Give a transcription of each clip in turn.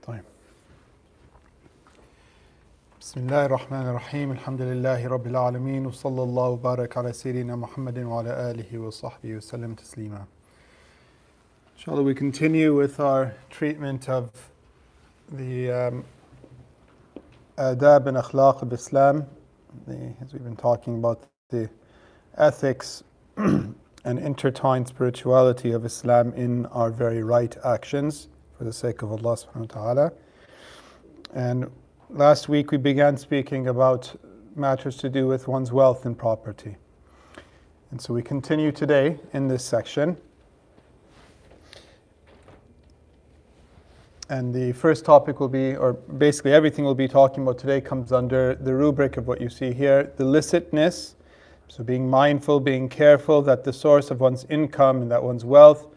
طيب. بسم الله الرحمن الرحيم. الحمد لله رب العالمين وصلى الله وبارك على سيدنا محمد وعلى آله وصحبه وسلم تسليما. Inshallah, we continue with our treatment of the Adab and Akhlaq of Islam. As we've been talking about the ethics and intertwined spirituality of Islam in our very right actions for the sake of Allah subhanahu wa ta'ala. And last week we began speaking about matters to do with one's wealth and property. And so we continue today in this section. And the first topic will be, or basically everything we'll be talking about today comes under the rubric of what you see here, the licitness. So being mindful, being careful that the source of one's income and that one's wealth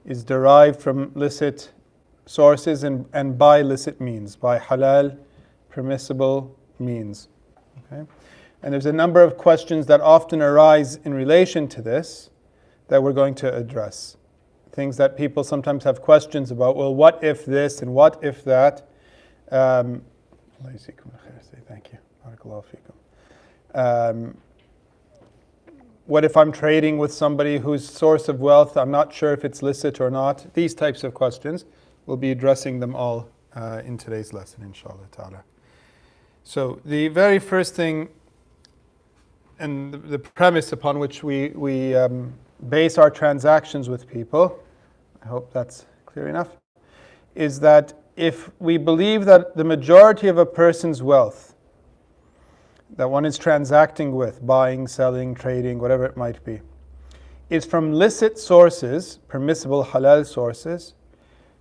is derived from licit sources and by licit means, by halal, permissible means. Okay? And there's a number of questions that often arise in relation to this that we're going to address. Things that people sometimes have questions about. Well, what if this and what if that? Thank you. Barakallahu feekum. What if I'm trading with somebody whose source of wealth, I'm not sure if it's licit or not? These types of questions. We'll be addressing them all in today's lesson, inshallah ta'ala. So the very first thing and the premise upon which we base our transactions with people, I hope that's clear enough, is that if we believe that the majority of a person's wealth that one is transacting with, buying, selling, trading, whatever it might be, is from licit sources, permissible halal sources,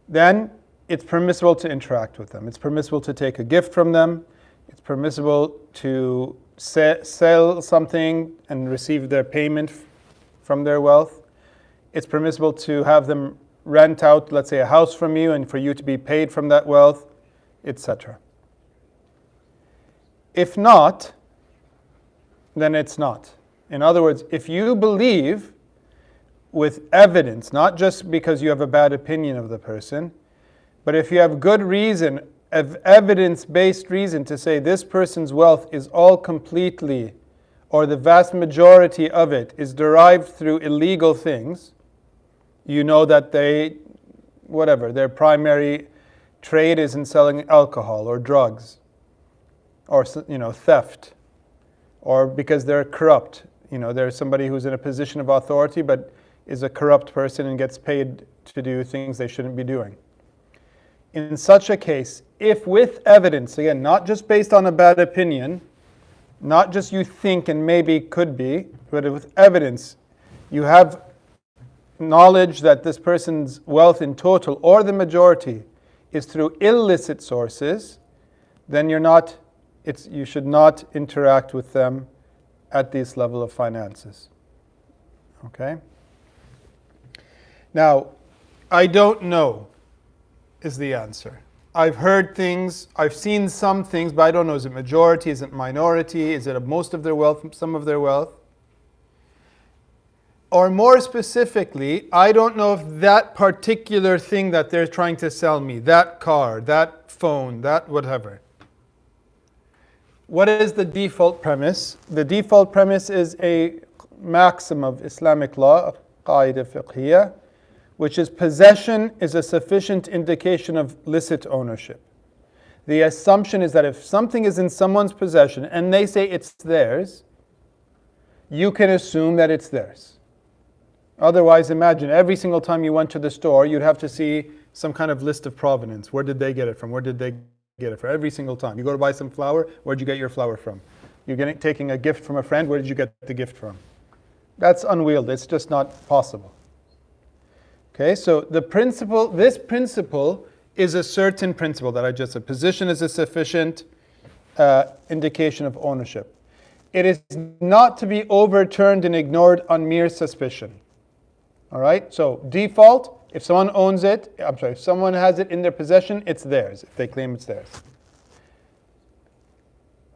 then it's permissible to interact with them. It's permissible to take a gift from them. It's permissible to sell something and receive their payment from their wealth. It's permissible to have them rent out, let's say, a house from you and for you to be paid from that wealth, etc. If not, then it's not. In other words, if you believe with evidence, not just because you have a bad opinion of the person, but if you have good reason, evidence-based reason to say this person's wealth is all completely, or the vast majority of it is derived through illegal things, you know that their primary trade is in selling alcohol or drugs, or theft, or because they're corrupt. There's somebody who's in a position of authority but is a corrupt person and gets paid to do things they shouldn't be doing. In such a case, if with evidence, again, not just based on a bad opinion, not just you think and maybe could be, but with evidence, you have knowledge that this person's wealth in total or the majority is through illicit sources, then you should not interact with them at this level of finances. Okay? Now, I don't know is the answer. I've heard things, I've seen some things, but I don't know, is it majority, is it minority, is it most of their wealth, some of their wealth? Or more specifically, I don't know if that particular thing that they're trying to sell me, that car, that phone, that whatever. What is the default premise? The default premise is a maxim of Islamic law, qaida fiqhiyya, which is possession is a sufficient indication of licit ownership. The assumption is that if something is in someone's possession and they say it's theirs, you can assume that it's theirs. Otherwise, imagine every single time you went to the store, you'd have to see some kind of list of provenance. Where did they get it from? Where did they get it from? Every single time. You go to buy some flour, where'd you get your flour from? You're taking a gift from a friend, where did you get the gift from? That's unwieldy. It's just not possible. Okay, so this principle is a certain principle that I just said. Position is a sufficient indication of ownership. It is not to be overturned and ignored on mere suspicion. All right, so default, if someone if someone has it in their possession, it's theirs, if they claim it's theirs.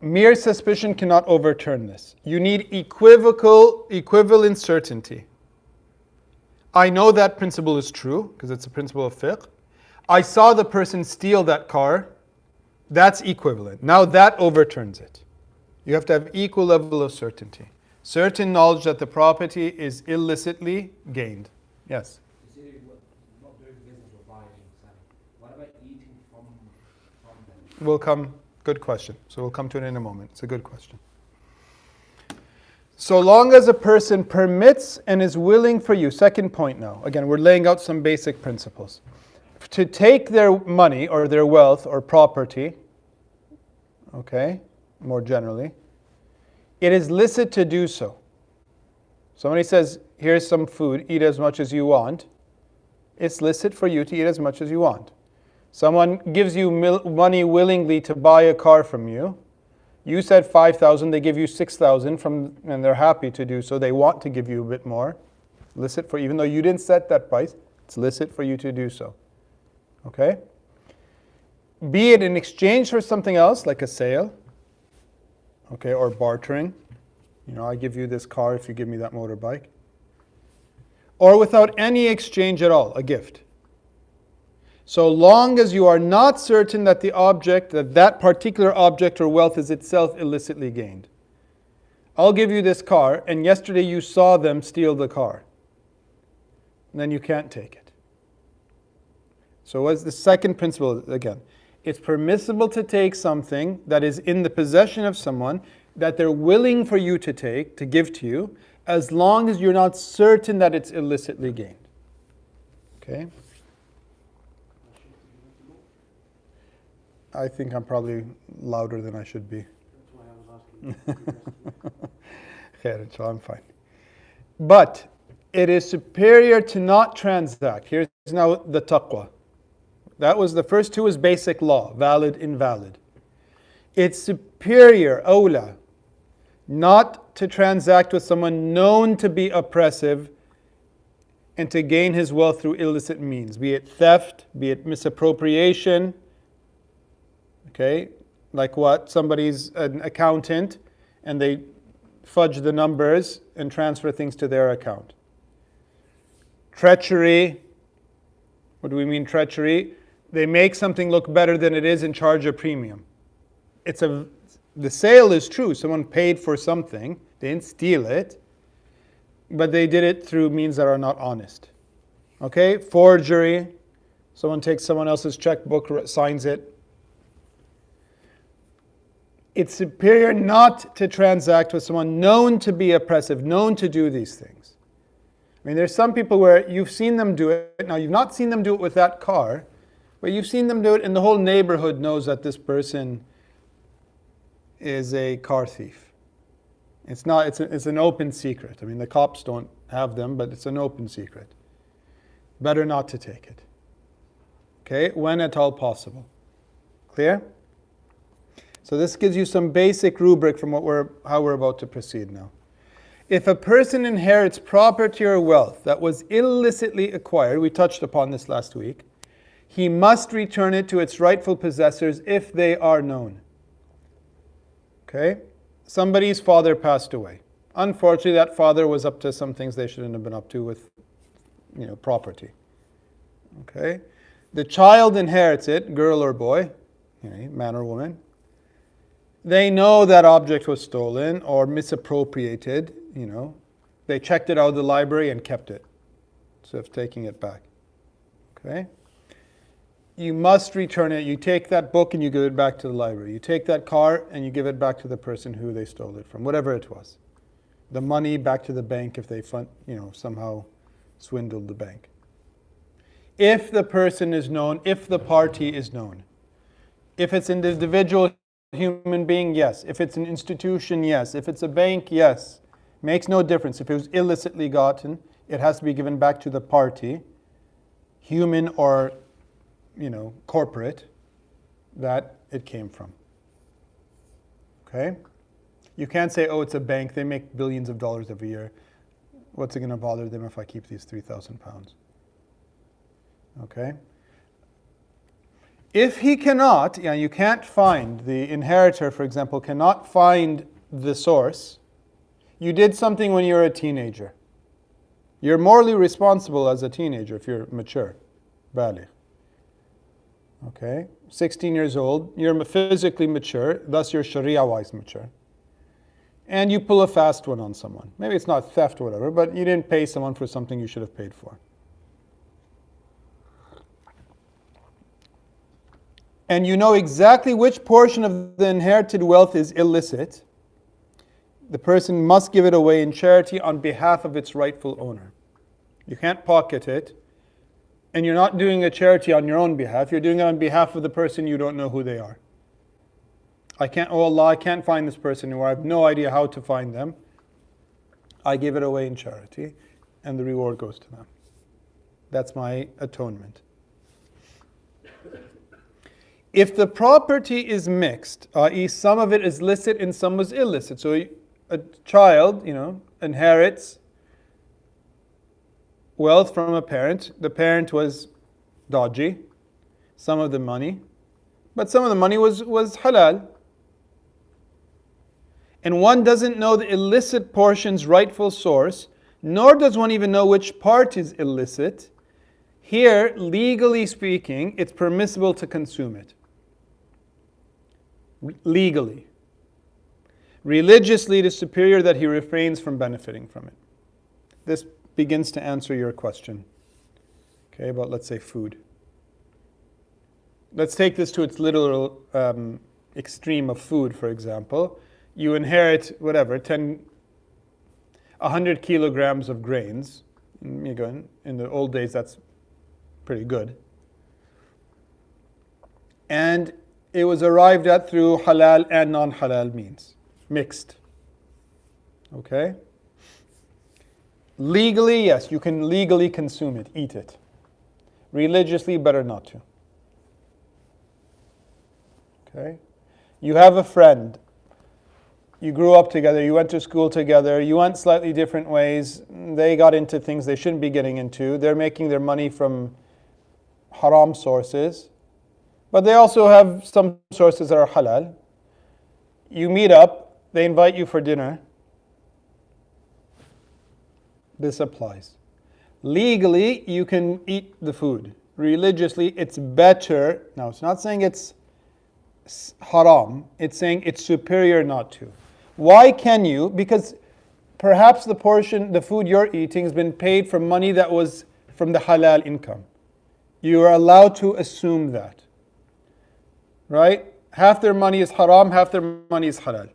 Mere suspicion cannot overturn this. You need equivalent certainty. I know that principle is true, because it's a principle of fiqh. I saw the person steal that car, that's equivalent. Now that overturns it. You have to have equal level of certainty. Certain knowledge that the property is illicitly gained. Yes? You say not doing business or buying and selling. What about eating from them? We'll come, good question. So we'll come to it in a moment. It's a good question. So long as a person permits and is willing for you, second point now. Again, we're laying out some basic principles. To take their money or their wealth or property, okay, more generally, it is licit to do so. Somebody says, here's some food, eat as much as you want. It's licit for you to eat as much as you want. Someone gives you money willingly to buy a car from you. You said 5,000, they give you 6,000 and they're happy to do so. They want to give you a bit more. Licit for, even though you didn't set that price, it's licit for you to do so. Okay? Be it in exchange for something else, like a sale, okay, or bartering. You know, I give you this car if you give me that motorbike. Or without any exchange at all, a gift. So long as you are not certain that the object, that particular object or wealth is itself illicitly gained. I'll give you this car, and yesterday you saw them steal the car. And then you can't take it. So what's the second principle? Again, it's permissible to take something that is in the possession of someone that they're willing for you to take, to give to you, as long as you're not certain that it's illicitly gained. Okay? I think I'm probably louder than I should be. That's why I was asking. Khair, inshallah, I'm fine. But it is superior to not transact. Here's now the taqwa. That was the first two is basic law, valid, invalid. It's superior, awla, not to transact with someone known to be oppressive and to gain his wealth through illicit means, be it theft, be it misappropriation. Okay, like what? Somebody's an accountant and they fudge the numbers and transfer things to their account. Treachery. What do we mean treachery? They make something look better than it is and charge a premium. The sale is true. Someone paid for something. They didn't steal it. But they did it through means that are not honest. Okay? Forgery. Someone takes someone else's checkbook, signs it. It's superior not to transact with someone known to be oppressive, known to do these things. I mean, there's some people where you've seen them do it. Now, you've not seen them do it with that car, but you've seen them do it, and the whole neighborhood knows that this person is a car thief. It's an open secret. I mean, the cops don't have them, but it's an open secret. Better not to take it. Okay, when at all possible. Clear? So this gives you some basic rubric from how we're about to proceed now. If a person inherits property or wealth that was illicitly acquired, we touched upon this last week, he must return it to its rightful possessors if they are known. Okay? Somebody's father passed away. Unfortunately, that father was up to some things they shouldn't have been up to with, property. Okay? The child inherits it, girl or boy, man or woman. They know that object was stolen or misappropriated, They checked it out of the library and kept it, instead of taking it back. Okay? You must return it. You take that book and you give it back to the library. You take that car and you give it back to the person who they stole it from, whatever it was. The money back to the bank if they somehow swindled the bank. If the person is known, if the party is known. If it's an individual human being, yes. If it's an institution, yes. If it's a bank, yes. Makes no difference. If it was illicitly gotten, it has to be given back to the party, human or corporate, that it came from. Okay? You can't say, oh, it's a bank, they make billions of dollars every year. What's it going to bother them if I keep these 3,000 pounds? Okay? If he cannot, you can't find, the inheritor, for example, cannot find the source, you did something when you were a teenager. You're morally responsible as a teenager if you're mature, baligh. Okay, 16 years old, you're physically mature, thus you're Sharia-wise mature. And you pull a fast one on someone. Maybe it's not theft or whatever, but you didn't pay someone for something you should have paid for. And you know exactly which portion of the inherited wealth is illicit. The person must give it away in charity on behalf of its rightful owner. You can't pocket it. And you're not doing a charity on your own behalf. You're doing it on behalf of the person you don't know who they are. Oh Allah, I can't find this person anymore. I have no idea how to find them. I give it away in charity, and the reward goes to them. That's my atonement. If the property is mixed, i.e. some of it is licit and some was illicit. So a child, inherits wealth from a parent. The parent was dodgy, some of the money, but some of the money was halal. And one doesn't know the illicit portion's rightful source, nor does one even know which part is illicit. Here, legally speaking, it's permissible to consume it. Legally. Religiously, it is superior that he refrains from benefiting from it. This begins to answer your question, okay, about, let's say, food. Let's take this to its literal extreme of food, for example. You inherit, 100 kilograms of grains. In the old days, that's pretty good. And it was arrived at through halal and non-halal means, mixed. Okay? Legally, yes, you can legally consume it, eat it. Religiously, better not to. Okay? You have a friend. You grew up together, you went to school together, you went slightly different ways. They got into things they shouldn't be getting into. They're making their money from haram sources. But they also have some sources that are halal. You meet up, they invite you for dinner. This applies. Legally, you can eat the food. Religiously, it's better. Now, it's not saying it's haram. It's saying it's superior not to. Why can you? Because perhaps the food you're eating has been paid from money that was from the halal income. You are allowed to assume that. Right? Half their money is haram, half their money is halal.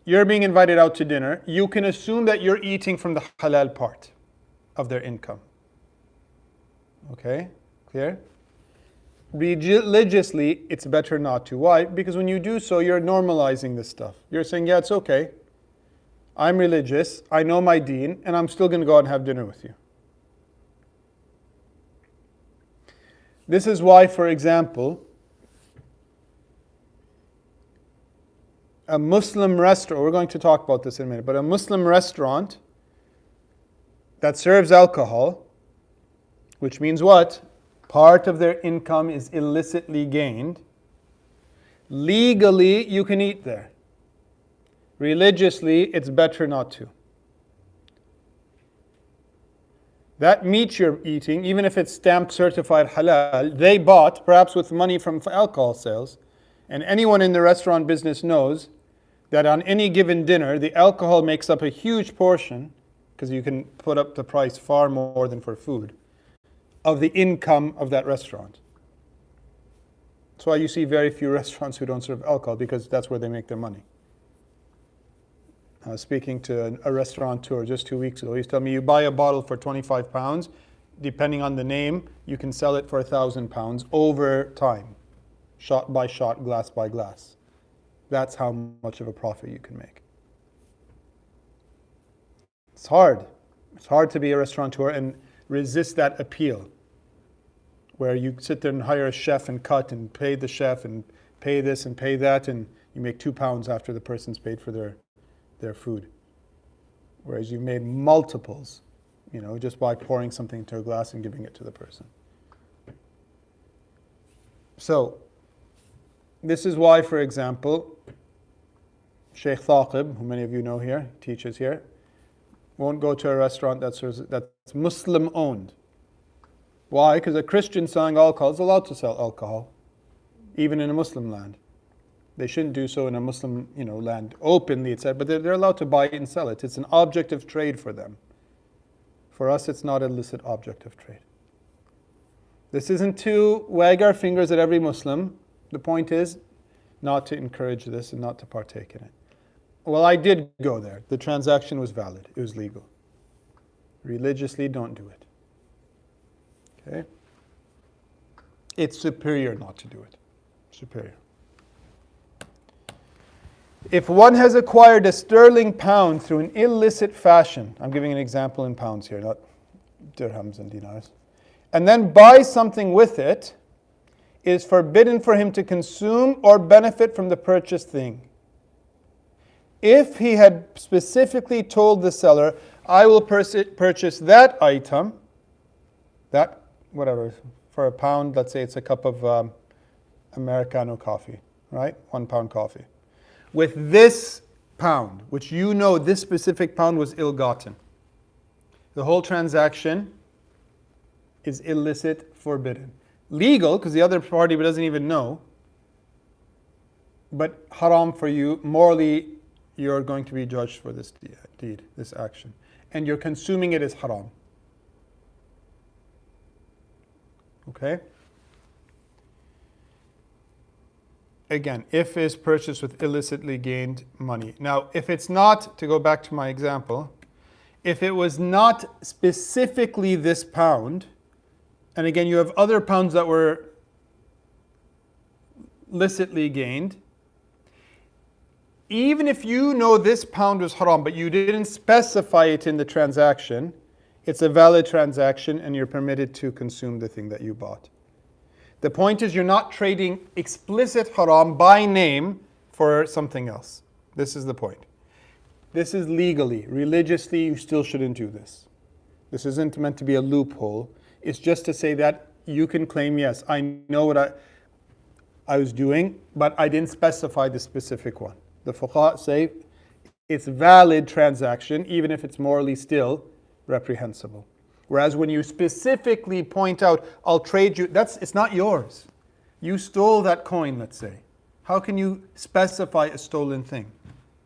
You're being invited out to dinner. You can assume that you're eating from the halal part of their income. Okay? Clear? Religiously, it's better not to. Why? Because when you do so, you're normalizing this stuff. You're saying, yeah, it's okay. I'm religious, I know my deen, and I'm still going to go out and have dinner with you. This is why, for example, a Muslim restaurant, we're going to talk about this in a minute, but a Muslim restaurant that serves alcohol, which means what? Part of their income is illicitly gained. Legally, you can eat there. Religiously, it's better not to. That meat you're eating, even if it's stamped certified halal, they bought, perhaps with money from alcohol sales. And anyone in the restaurant business knows that on any given dinner, the alcohol makes up a huge portion, because you can put up the price far more than for food, of the income of that restaurant. That's why you see very few restaurants who don't serve alcohol, because that's where they make their money. I was speaking to a restaurateur just 2 weeks ago. He's telling me, you buy a bottle for £25, depending on the name, you can sell it for £1,000 over time. Shot by shot, glass by glass. That's how much of a profit you can make. It's hard. It's hard to be a restaurateur and resist that appeal, where you sit there and hire a chef and cut and pay the chef and pay this and pay that, and you make £2 after the person's paid for their food. Whereas you made multiples, just by pouring something into a glass and giving it to the person. So, this is why, for example, Shaykh Thaqib, who many of you know here, teaches here, won't go to a restaurant that's Muslim owned. Why? Because a Christian selling alcohol is allowed to sell alcohol, even in a Muslim land. They shouldn't do so in a Muslim, land openly, etc. But they're allowed to buy it and sell it. It's an object of trade for them. For us, it's not an illicit object of trade. This isn't to wag our fingers at every Muslim. The point is not to encourage this and not to partake in it. Well, I did go there. The transaction was valid. It was legal. Religiously, don't do it. Okay? It's superior not to do it. Superior. If one has acquired a sterling pound through an illicit fashion, I'm giving an example in pounds here, not dirhams and dinars, and then buys something with it, it is forbidden for him to consume or benefit from the purchased thing. If he had specifically told the seller, I will purchase that item, that whatever, for £1, let's say it's a cup of Americano coffee, right? £1 coffee. With this pound, which this specific pound was ill-gotten. The whole transaction is illicit, forbidden. Legal, because the other party doesn't even know, but haram for you. Morally, you're going to be judged for this deed, this action. And you're consuming it as haram. Okay? Again, if is purchased with illicitly gained money. Now, if it's not, to go back to my example, if it was not specifically this pound, and again, you have other pounds that were licitly gained, even if you know this pound was haram, but you didn't specify it in the transaction, it's a valid transaction and you're permitted to consume the thing that you bought. The point is you're not trading explicit haram by name for something else. This is the point. This is legally. Religiously, you still shouldn't do this. This isn't meant to be a loophole. It's just to say that you can claim, yes, I know what I was doing, but I didn't specify the specific one. The fuqaha say it's valid transaction, even if it's morally still reprehensible. Whereas when you specifically point out, I'll trade you, it's not yours. You stole that coin, let's say. How can you specify a stolen thing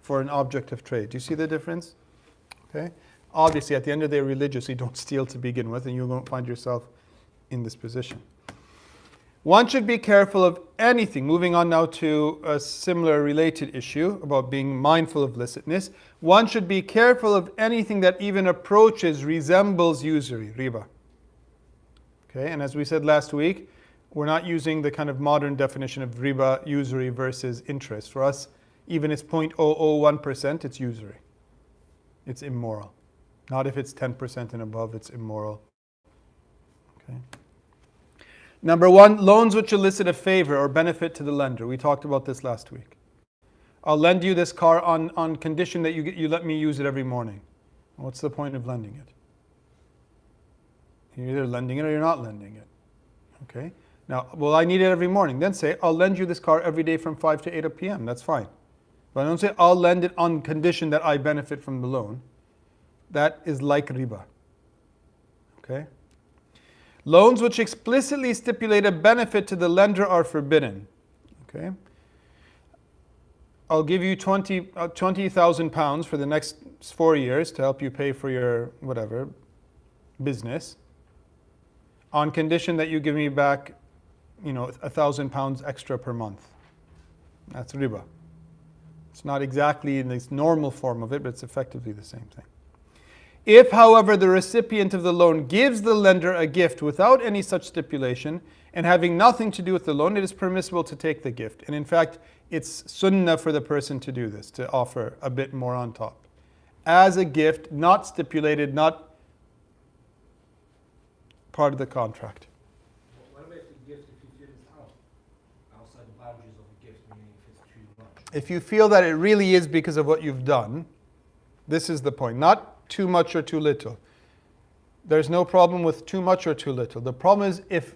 for an object of trade? Do you see the difference? Okay. Obviously, at the end of the day, religiously, don't steal to begin with, and you won't find yourself in this position. One should be careful of anything. Moving on now to a similar related issue about being mindful of licitness. One should be careful of anything that even approaches, resembles usury, riba. Okay, and as we said last week, we're not using the kind of modern definition of riba, usury versus interest. For us, even it's 0.001%, it's usury. It's immoral. Not if it's 10% and above, it's immoral. Okay. Number one, loans which elicit a favor or benefit to the lender. We talked about this last week. I'll lend you this car on condition that you let me use it every morning. What's the point of lending it? You're either lending it or you're not lending it. Okay? Now, well, I need it every morning. Then say, I'll lend you this car every day from 5 to 8 p.m. That's fine. But I don't say, I'll lend it on condition that I benefit from the loan. That is like riba. Okay? Loans which explicitly stipulate a benefit to the lender are forbidden. Okay? I'll give you 20,000 pounds for the next 4 years to help you pay for your whatever business, on condition that you give me back, 1,000 pounds extra per month. That's riba. It's not exactly in this normal form of it, but it's effectively the same thing. If, however, the recipient of the loan gives the lender a gift without any such stipulation and having nothing to do with the loan, it is permissible to take the gift. And in fact, it's sunnah for the person to do this, to offer a bit more on top. As a gift, not stipulated, not part of the contract. What about the gift if you feel it's outside the boundaries of the gift, meaning if it's too much? If you feel that it really is because of what you've done, this is the point. Not too much or too little. There's no problem with too much or too little. The problem is if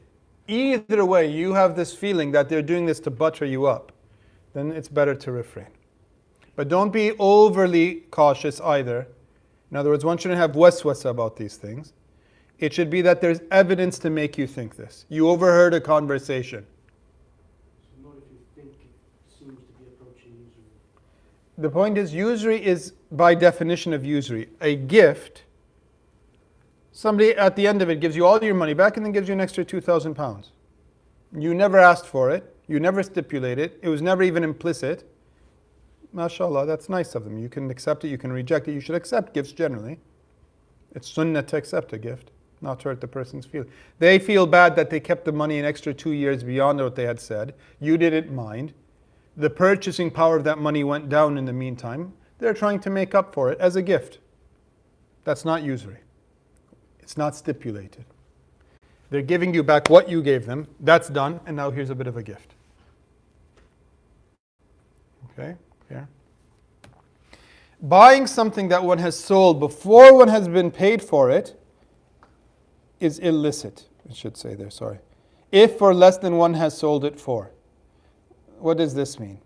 either way you have this feeling that they're doing this to butter you up, then it's better to refrain. But don't be overly cautious either. In other words, one shouldn't have waswasa about these things. It should be that there's evidence to make you think this. You overheard a conversation. So not if you think it seems to be approaching usury. The point is, usury is by definition of usury. A gift, somebody at the end of it gives you all your money back and then gives you an extra £2,000. You never asked for it. You never stipulated. It was never even implicit. MashaAllah, that's nice of them. You can accept it, you can reject it. You should accept gifts generally. It's sunnah to accept a gift, not to hurt the person's feelings. They feel bad that they kept the money an extra 2 years beyond what they had said. You didn't mind. The purchasing power of that money went down in the meantime. They're trying to make up for it as a gift. That's not usury. It's not stipulated. They're giving you back what you gave them. That's done, and now here's a bit of a gift. Okay? Yeah. Buying something that one has sold before one has been paid for it is illicit. It should say there, sorry. If for less than one has sold it for. What does this mean?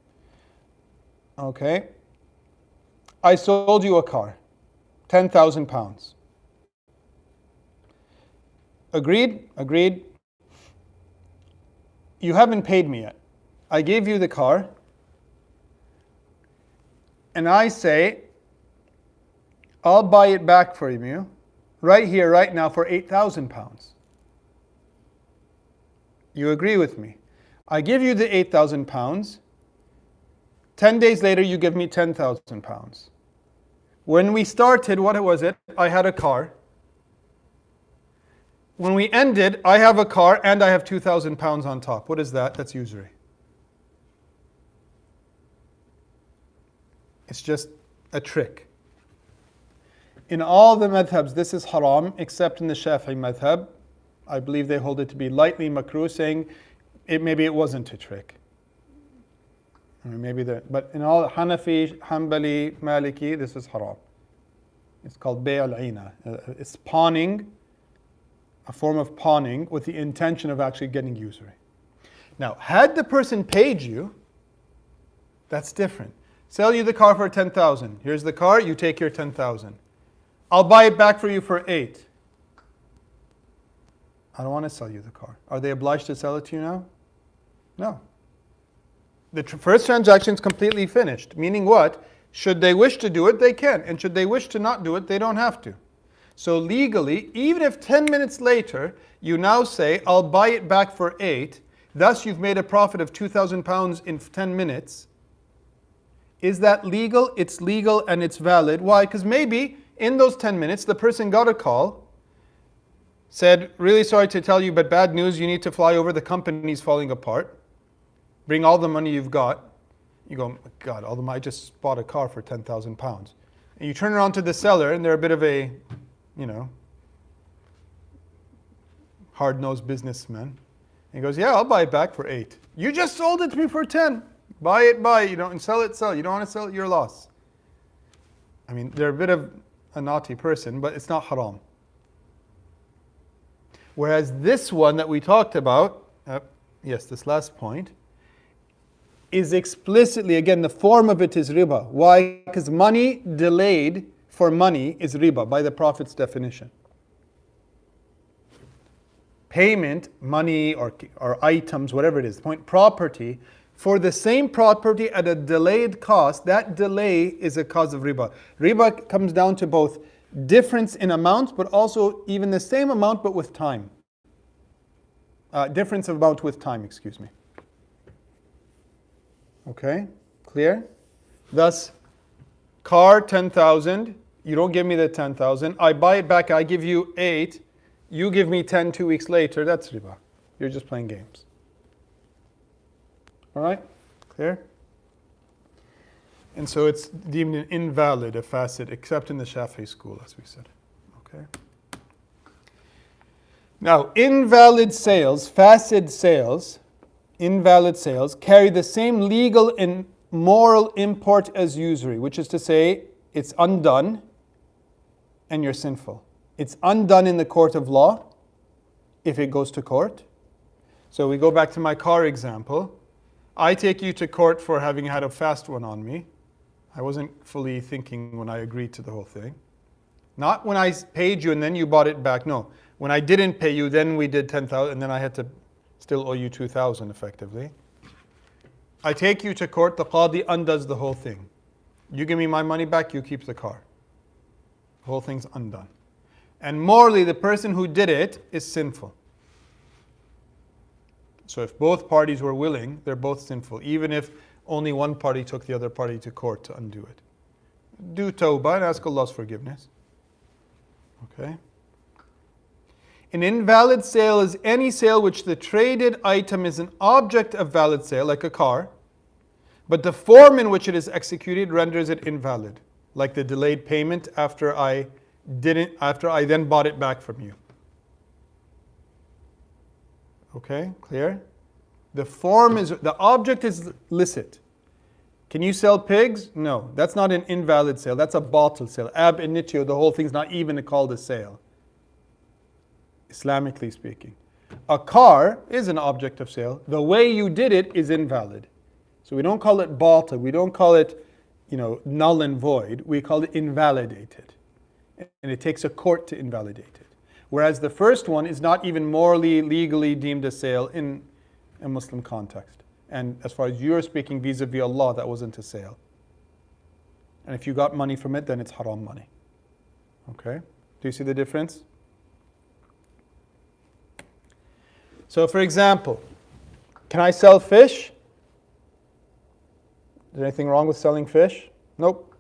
Okay. I sold you a car, £10,000. Agreed? Agreed. You haven't paid me yet. I gave you the car, and I say, I'll buy it back for you, right here, right now, for £8,000. You agree with me? I give you the £8,000. 10 days later, you give me £10,000. When we started, what was it? I had a car. When we ended, I have a car and I have £2,000 on top. What is that? That's usury. It's just a trick. In all the madhabs, this is haram, except in the Shafi'i madhab. I believe they hold it to be lightly makruh, saying maybe it wasn't a trick. Or maybe but in all Hanafi, Hanbali, Maliki, this is haram. It's called bay' al-ina. It's pawning, a form of pawning with the intention of actually getting usury. Now, had the person paid you, that's different. Sell you the car for 10,000. Here's the car, you take your 10,000. I'll buy it back for you for 8. I don't want to sell you the car. Are they obliged to sell it to you now? No. The first transaction is completely finished. Meaning what? Should they wish to do it, they can. And should they wish to not do it, they don't have to. So legally, even if 10 minutes later, you now say, I'll buy it back for 8, thus you've made a profit of £2,000 in 10 minutes. Is that legal? It's legal and it's valid. Why? Because maybe in those 10 minutes, the person got a call, said, really sorry to tell you, but bad news, you need to fly over, the company's falling apart. Bring all the money you've got. You go, God, all the money, I just bought a car for £10,000. And you turn around to the seller, and they're a bit of a, hard-nosed businessman. And he goes, yeah, I'll buy it back for 8. You just sold it to me for 10. Buy it, and sell it, sell. You don't want to sell it, you're lost. I mean, they're a bit of a naughty person, but it's not haram. Whereas this one that we talked about, this last point, is explicitly, again, the form of it is riba. Why? Because money delayed for money is riba by the Prophet's definition. Payment, money or items, whatever it is, property, for the same property at a delayed cost, that delay is a cause of riba. Riba comes down to both difference in amount, but also even the same amount but with time. Difference of amount with time, excuse me. Okay, clear? Thus, car 10,000, you don't give me the 10,000. I buy it back, I give you 8. You give me 10 2 weeks later, that's riba. You're just playing games. All right, clear? And so it's deemed an invalid, a fasid, except in the Shafi'i school, as we said. Okay. Now, invalid sales, fasid sales, invalid sales carry the same legal and moral import as usury, which is to say, it's undone and you're sinful. It's undone in the court of law if it goes to court. So we go back to my car example. I take you to court for having had a fast one on me. I wasn't fully thinking when I agreed to the whole thing. Not when I paid you and then you bought it back. No. When I didn't pay you, then we did 10,000 and then I had to still owe you 2,000 effectively. I take you to court, the qadi undoes the whole thing. You give me my money back, you keep the car. The whole thing's undone. And morally, the person who did it is sinful. So if both parties were willing, they're both sinful, even if only one party took the other party to court to undo it. Do tawbah and ask Allah's forgiveness. Okay? An invalid sale is any sale which the traded item is an object of valid sale, like a car, but the form in which it is executed renders it invalid, like the delayed payment after I then bought it back from you. Okay, clear? The object is licit. Can you sell pigs? No, that's not an invalid sale. That's a batil sale. Ab initio, the whole thing's not even called a sale, Islamically speaking. A car is an object of sale. The way you did it is invalid. So we don't call it batil. We don't call it, null and void. We call it invalidated. And it takes a court to invalidate it. Whereas the first one is not even morally, legally deemed a sale in a Muslim context. And as far as you're speaking vis-a-vis Allah, that wasn't a sale. And if you got money from it, then it's haram money. Okay? Do you see the difference? So for example, can I sell fish? Is there anything wrong with selling fish? Nope.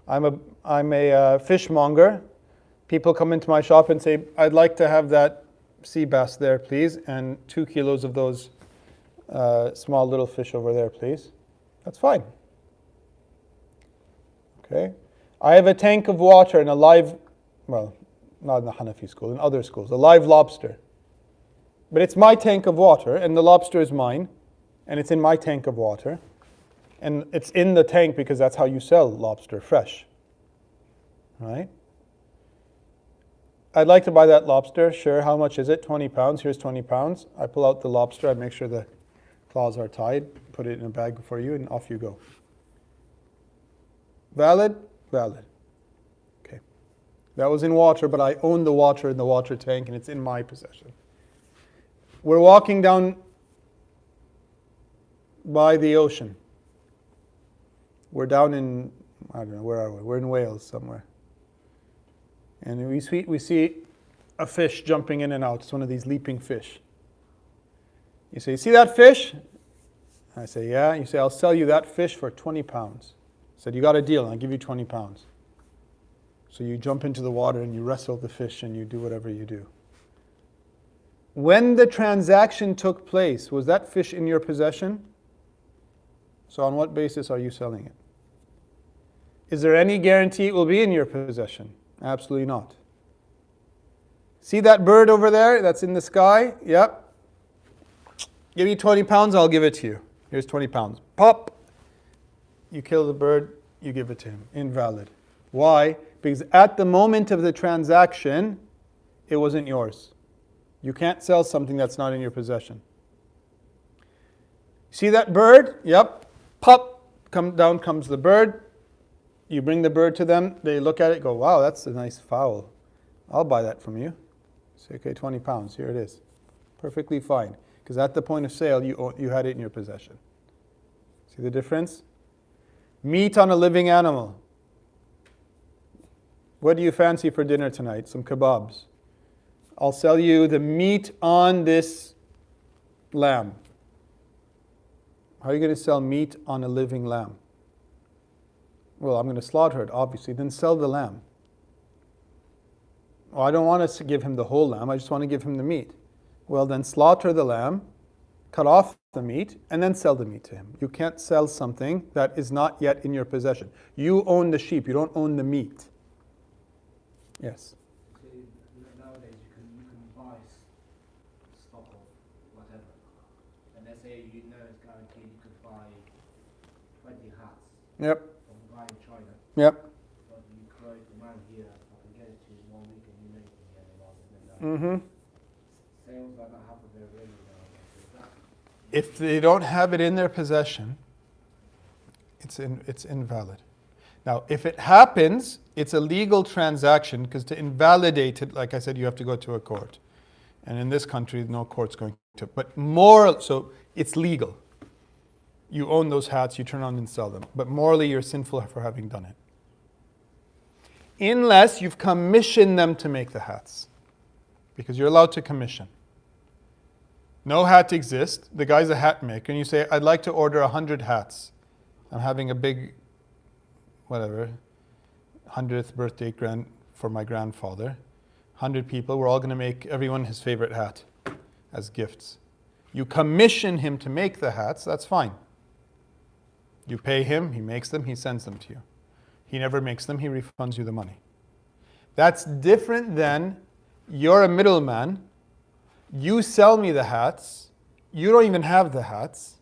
I'm a fishmonger. People come into my shop and say, I'd like to have that sea bass there, please, and 2 kilos of those small little fish over there, please. That's fine. Okay. I have a tank of water and a live, well, not in the Hanafi school, in other schools, a live lobster. But it's my tank of water, and the lobster is mine, and it's in my tank of water. And it's in the tank because that's how you sell lobster, fresh. Right? I'd like to buy that lobster. Sure, how much is it? 20 pounds. Here's 20 pounds. I pull out the lobster. I make sure the claws are tied. Put it in a bag for you, and off you go. Valid? Valid. Okay. That was in water, but I own the water in the water tank, and it's in my possession. We're walking down by the ocean. We're down in, I don't know, where are we? We're in Wales somewhere. And we see a fish jumping in and out. It's one of these leaping fish. You say, see that fish? I say, yeah. You say, I'll sell you that fish for 20 pounds. I said, you got a deal, I'll give you 20 pounds. So you jump into the water and you wrestle the fish and you do whatever you do. When the transaction took place, was that fish in your possession? So on what basis are you selling it? Is there any guarantee it will be in your possession? Absolutely not. See that bird over there that's in the sky? Yep. Give me 20 pounds, I'll give it to you. Here's 20 pounds. Pop! You kill the bird, you give it to him. Invalid. Why? Because at the moment of the transaction, it wasn't yours. You can't sell something that's not in your possession. See that bird? Yep. Pop! Down comes the bird. You bring the bird to them, they look at it, go, wow, that's a nice fowl. I'll buy that from you. Say, okay, 20 pounds, here it is. Perfectly fine. Because at the point of sale, you had it in your possession. See the difference? Meat on a living animal. What do you fancy for dinner tonight? Some kebabs. I'll sell you the meat on this lamb. How are you going to sell meat on a living lamb? Well, I'm going to slaughter it, obviously. Then sell the lamb. Well, I don't want to give him the whole lamb. I just want to give him the meat. Well, then slaughter the lamb, cut off the meat, and then sell the meat to him. You can't sell something that is not yet in your possession. You own the sheep. You don't own the meat. Yes? See, nowadays you can buy stock of whatever. And let's say you know it's guaranteed you could buy 20 hats. Yep. From a guy in China. Yep. But you quote the man here, I can get it to you in 1 week and you make it here rather than that. Mm-hmm. Sales like that happen very rarely nowadays. Is that If they don't have it in their possession, it's invalid. Now, if it happens, it's a legal transaction because to invalidate it, like I said, you have to go to a court. And in this country, no court's going to. But moral, so it's legal. You own those hats, you turn on and sell them. But morally, you're sinful for having done it. Unless you've commissioned them to make the hats. Because you're allowed to commission. No hat exists. The guy's a hat maker. And you say, I'd like to order 100 hats. I'm having a big, 100th birthday for my grandfather. 100 people. We're all going to make everyone his favorite hat as gifts. You commission him to make the hats. That's fine. You pay him. He makes them. He sends them to you. He never makes them. He refunds you the money. That's different than you're a middleman. You sell me the hats. You don't even have the hats.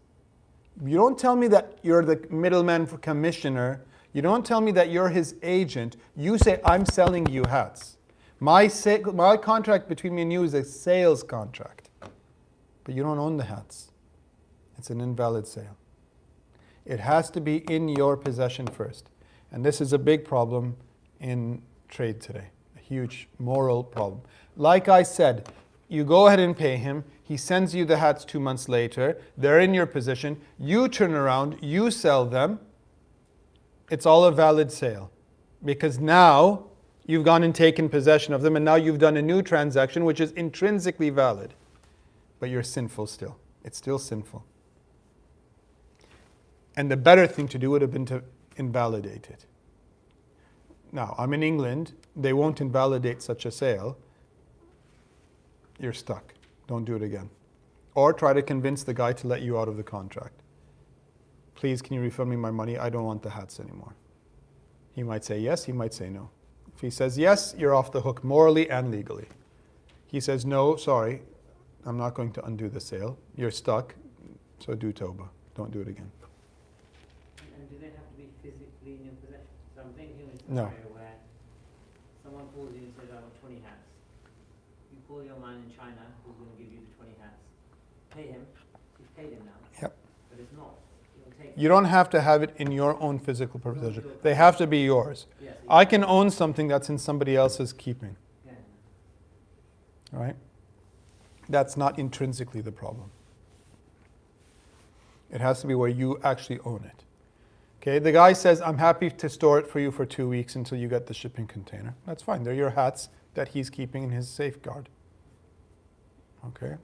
You don't tell me that you're the middleman for commissioner. You don't tell me that you're his agent. You say, I'm selling you hats. My contract between me and you is a sales contract. But you don't own the hats. It's an invalid sale. It has to be in your possession first. And this is a big problem in trade today. A huge moral problem. Like I said, you go ahead and pay him. He sends you the hats 2 months later. They're in your possession. You turn around. You sell them. It's all a valid sale. Because now you've gone and taken possession of them, and now you've done a new transaction which is intrinsically valid. But you're sinful still. It's still sinful. And the better thing to do would have been to invalidate it. Now, I'm in England. They won't invalidate such a sale. You're stuck. Don't do it again. Or try to convince the guy to let you out of the contract. Please, can you refund me my money? I don't want the hats anymore. He might say yes, he might say no. If he says yes, you're off the hook morally and legally. He says no, sorry, I'm not going to undo the sale. You're stuck, so do tawbah. Don't do it again. And do they have to be physically in your possession? So I'm thinking of a No. scenario where someone calls you and says, I want 20 hats. You call your man in China who's going to give you the 20 hats. Pay him. You've paid him now. Yep. But it's not. You don't have to have it in your own physical possession. They have to be yours. Yeah, so I can own something that's in somebody else's keeping. yeah. Right? That's not intrinsically the problem. It has to be where you actually own it. Okay, the guy says, I'm happy to store it for you for 2 weeks until you get the shipping container. That's fine. They're your hats that he's keeping in his safeguard. Okay?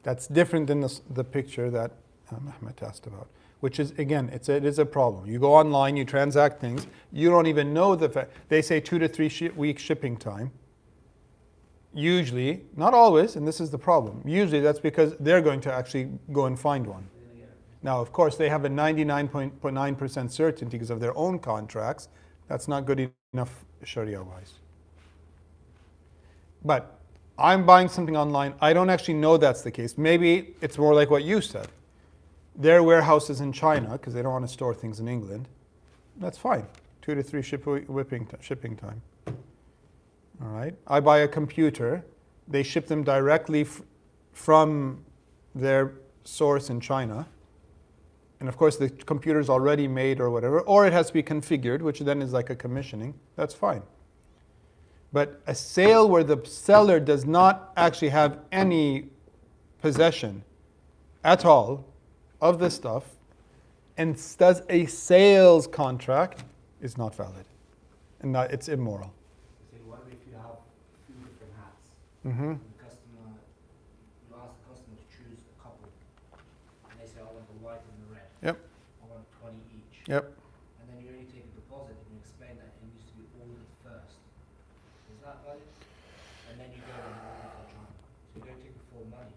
That's different than the picture that Ahmed asked about, which is, again, it is a problem. You go online, you transact things, you don't even know the fact. They say 2 to 3 week shipping time. Usually, not always, and this is the problem, usually that's because they're going to actually go and find one. Now, of course, they have a 99.9% certainty because of their own contracts. That's not good enough Sharia-wise. But I'm buying something online. I don't actually know that's the case. Maybe it's more like what you said. Their warehouses in China, because they don't want to store things in England. That's fine. 2 to 3 shipping time. All right. I buy a computer. They ship them directly from their source in China. And of course, the computer's already made or whatever, or it has to be configured, which then is like a commissioning. That's fine. But a sale where the seller does not actually have any possession at all of the stuff and does a sales contract is not valid. And not, it's immoral. So what if you have 2 different hats? Mm-hmm. And the customer, you ask the customer to choose a couple. And they say, I want the white and the red. Yep. I want 20 each. Yep. And then you only take a deposit and you explain that it needs to be ordered first. Is that valid? And then you go and order for China. So you don't take the full money.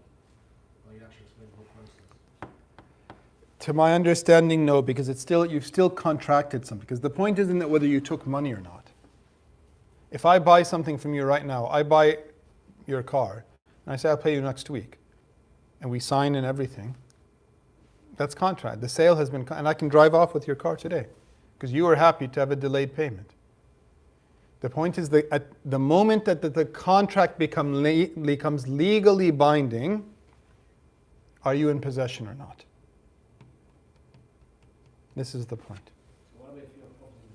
Or you actually explain the whole process. To my understanding, no, because you've still contracted something. Because the point isn't that whether you took money or not. If I buy something from you right now, I buy your car, and I say I'll pay you next week, and we sign and everything, that's contract. The sale has been, and I can drive off with your car today, because you are happy to have a delayed payment. The point is that at the moment that the contract becomes legally binding, are you in possession or not? This is the point. So what about if your property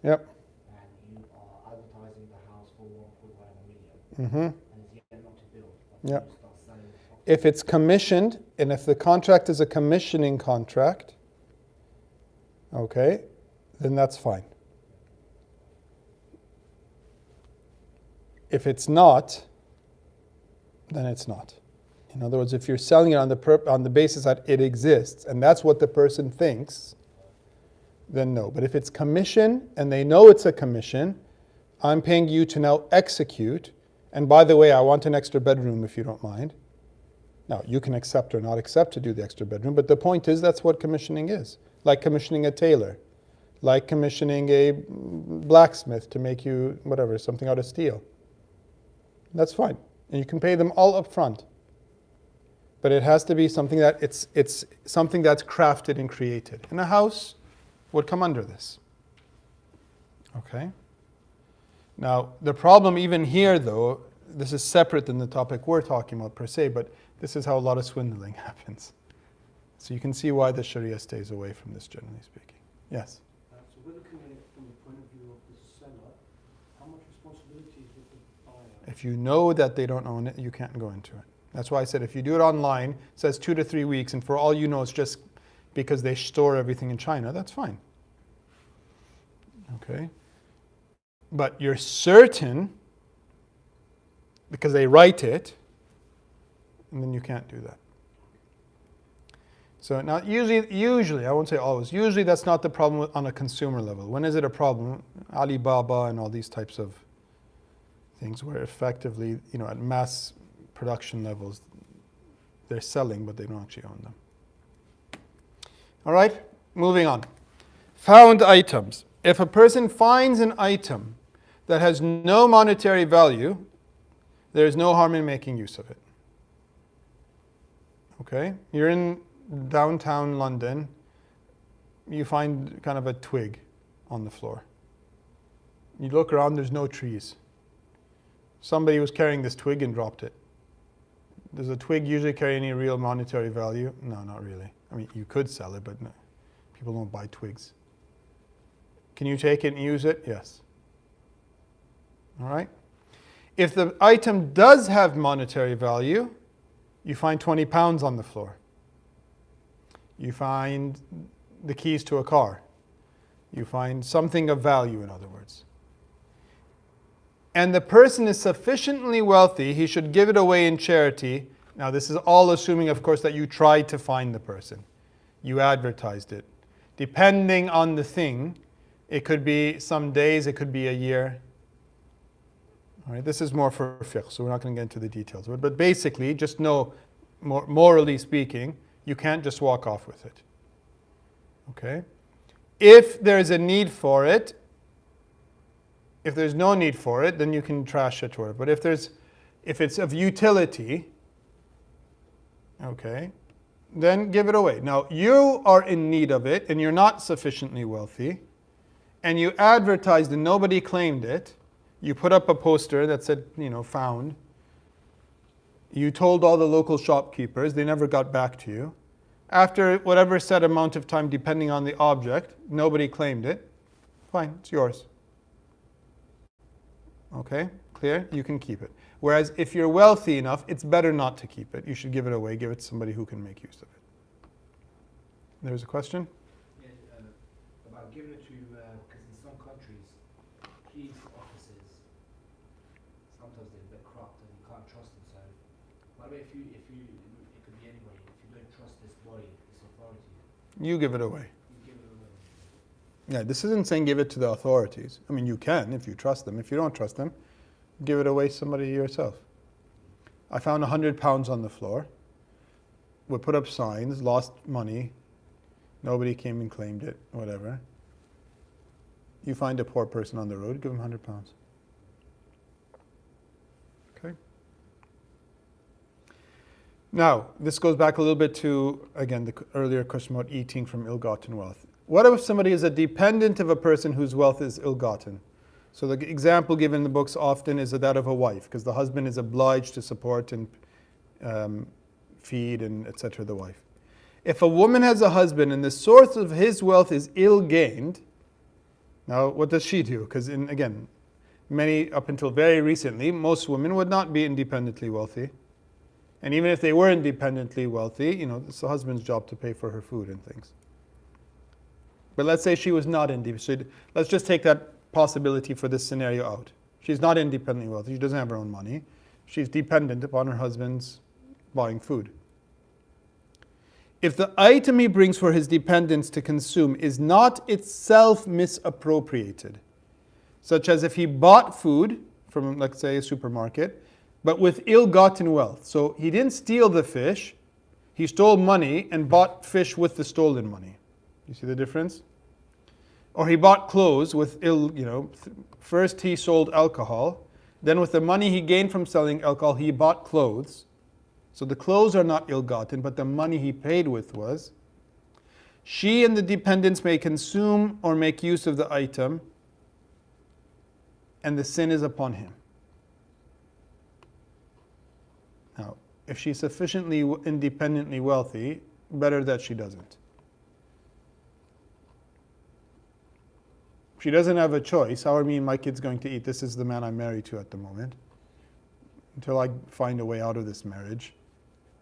Yep. and you are advertising the house for 1.1 million, Mm-hmm. and it's yet not to build, but Yep. you start selling the property. If it's commissioned, and if the contract is a commissioning contract, okay, then that's fine. If it's not, then it's not. In other words, if you're selling it on the basis that it exists, and that's what the person thinks, then no. But if it's commission, and they know it's a commission, I'm paying you to now execute, and by the way, I want an extra bedroom if you don't mind. Now, you can accept or not accept to do the extra bedroom, but the point is that's what commissioning is. Like commissioning a tailor, like commissioning a blacksmith to make you, whatever, something out of steel. That's fine. And you can pay them all up front. But it has to be something that it's something that's crafted and created. And a house would come under this. Okay? Now, the problem even here, though, this is separate than the topic we're talking about per se, but this is how a lot of swindling happens. So you can see why the Sharia stays away from this, generally speaking. Yes? So we're looking at it from the point of view of the seller. How much responsibility is with the buyer? If you know that they don't own it, you can't go into it. That's why I said if you do it online, it says 2 to 3 weeks, and for all you know it's just because they store everything in China, that's fine. Okay? But you're certain, because they write it, and then you can't do that. So now usually, I won't say always, usually that's not the problem on a consumer level. When is it a problem? Alibaba and all these types of things where effectively, at mass production levels, they're selling, but they don't actually own them. All right, moving on. Found items. If a person finds an item that has no monetary value, there is no harm in making use of it. Okay? You're in downtown London, you find kind of a twig on the floor. You look around, there's no trees. Somebody was carrying this twig and dropped it. Does a twig usually carry any real monetary value? No, not really. I mean, you could sell it, but no. People don't buy twigs. Can you take it and use it? Yes. All right? If the item does have monetary value, you find 20 pounds on the floor. You find the keys to a car. You find something of value, in other words. And the person is sufficiently wealthy, he should give it away in charity. Now, this is all assuming, of course, that you tried to find the person. You advertised it. Depending on the thing, it could be some days, it could be a year. All right, this is more for fiqh, so we're not going to get into the details of it. But basically, just know, morally speaking, you can't just walk off with it. Okay? If there's a need for it, if there's no need for it, then you can trash it or whatever. But if it's of utility, okay, then give it away. Now, you are in need of it and you're not sufficiently wealthy, and you advertised and nobody claimed it. You put up a poster that said, found. You told all the local shopkeepers, they never got back to you. After whatever set amount of time, depending on the object, nobody claimed it. Fine, it's yours. Okay, clear? You can keep it. Whereas if you're wealthy enough, it's better not to keep it. You should give it away, give it to somebody who can make use of it. There's a question? Yeah, about giving it to, because in some countries, police officers, sometimes they're a bit corrupt and you can't trust them. So, by the way, if you, it could be anybody. If you don't trust this body, this authority, You give it away. you give it away. Yeah, this isn't saying give it to the authorities. I mean, you can if you trust them. If you don't trust them, give it away to somebody yourself. I found 100 pounds on the floor. We put up signs, lost money. Nobody came and claimed it, whatever. You find a poor person on the road, give them 100 pounds. Okay? Now, this goes back a little bit to, again, the earlier question about eating from ill-gotten wealth. What if somebody is a dependent of a person whose wealth is ill-gotten? So the example given in the books often is that of a wife, because the husband is obliged to support and feed and etc. the wife. If a woman has a husband and the source of his wealth is ill-gained, Now, what does she do? Because again, many, up until very recently, most women would not be independently wealthy. And even if they were independently wealthy, it's the husband's job to pay for her food and things. But let's say she was not independent. So let's just take that possibility for this scenario out. She's not independently wealthy. She doesn't have her own money. She's dependent upon her husband's buying food. If the item he brings for his dependents to consume is not itself misappropriated, such as if he bought food from, let's say, a supermarket, but with ill-gotten wealth. So he didn't steal the fish, he stole money and bought fish with the stolen money. You see the difference? Or he bought clothes with first he sold alcohol, then with the money he gained from selling alcohol, he bought clothes. So the clothes are not ill-gotten, but the money he paid with was. She and the dependents may consume or make use of the item, and the sin is upon him. Now, if she's sufficiently independently wealthy, better that she doesn't. She doesn't have a choice. How are me and my kids going to eat? This is the man I'm married to at the moment. Until I find a way out of this marriage,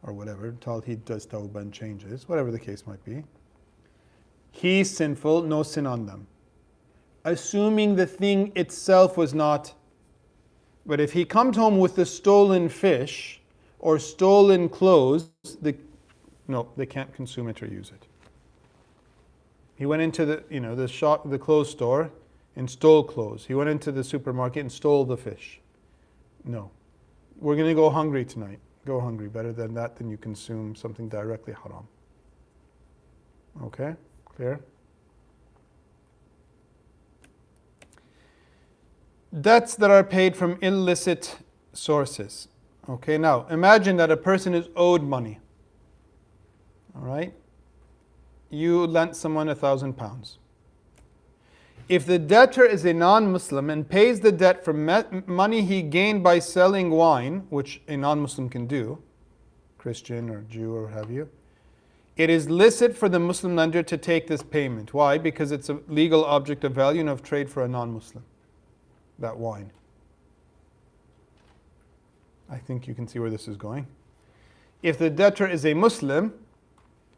or whatever, until he does tawbah and changes, whatever the case might be. He's sinful, no sin on them. Assuming the thing itself was not. But if he comes home with the stolen fish or stolen clothes, they can't consume it or use it. He went into the shop, the clothes store, and stole clothes. He went into the supermarket and stole the fish. No. We're going to go hungry tonight. Go hungry. Better than that, than you consume something directly haram. Okay? Clear? Debts that are paid from illicit sources. Okay, now imagine that a person is owed money. All right? You lent someone £1,000. If the debtor is a non-Muslim and pays the debt from money he gained by selling wine, which a non-Muslim can do, Christian or Jew or what have you, it is licit for the Muslim lender to take this payment. Why? Because it's a legal object of value and of trade for a non-Muslim, that wine. I think you can see where this is going. If the debtor is a Muslim,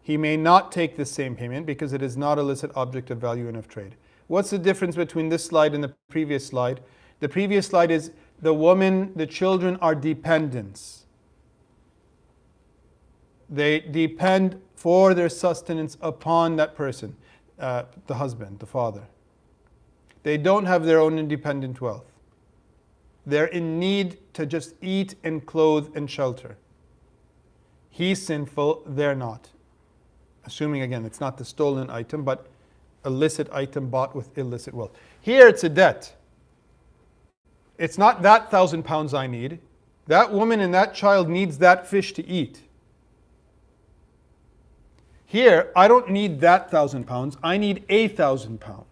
he may not take the same payment because it is not a licit object of value and of trade. What's the difference between this slide and the previous slide? The previous slide is the woman, the children are dependents. They depend for their sustenance upon that person, the husband, the father. They don't have their own independent wealth. They're in need to just eat and clothe and shelter. He's sinful, they're not. Assuming, again, it's not the stolen item, but a licit item bought with illicit wealth. Here it's a debt. It's not that £1,000 I need. That woman and that child needs that fish to eat. Here, I don't need that £1,000. I need £1,000.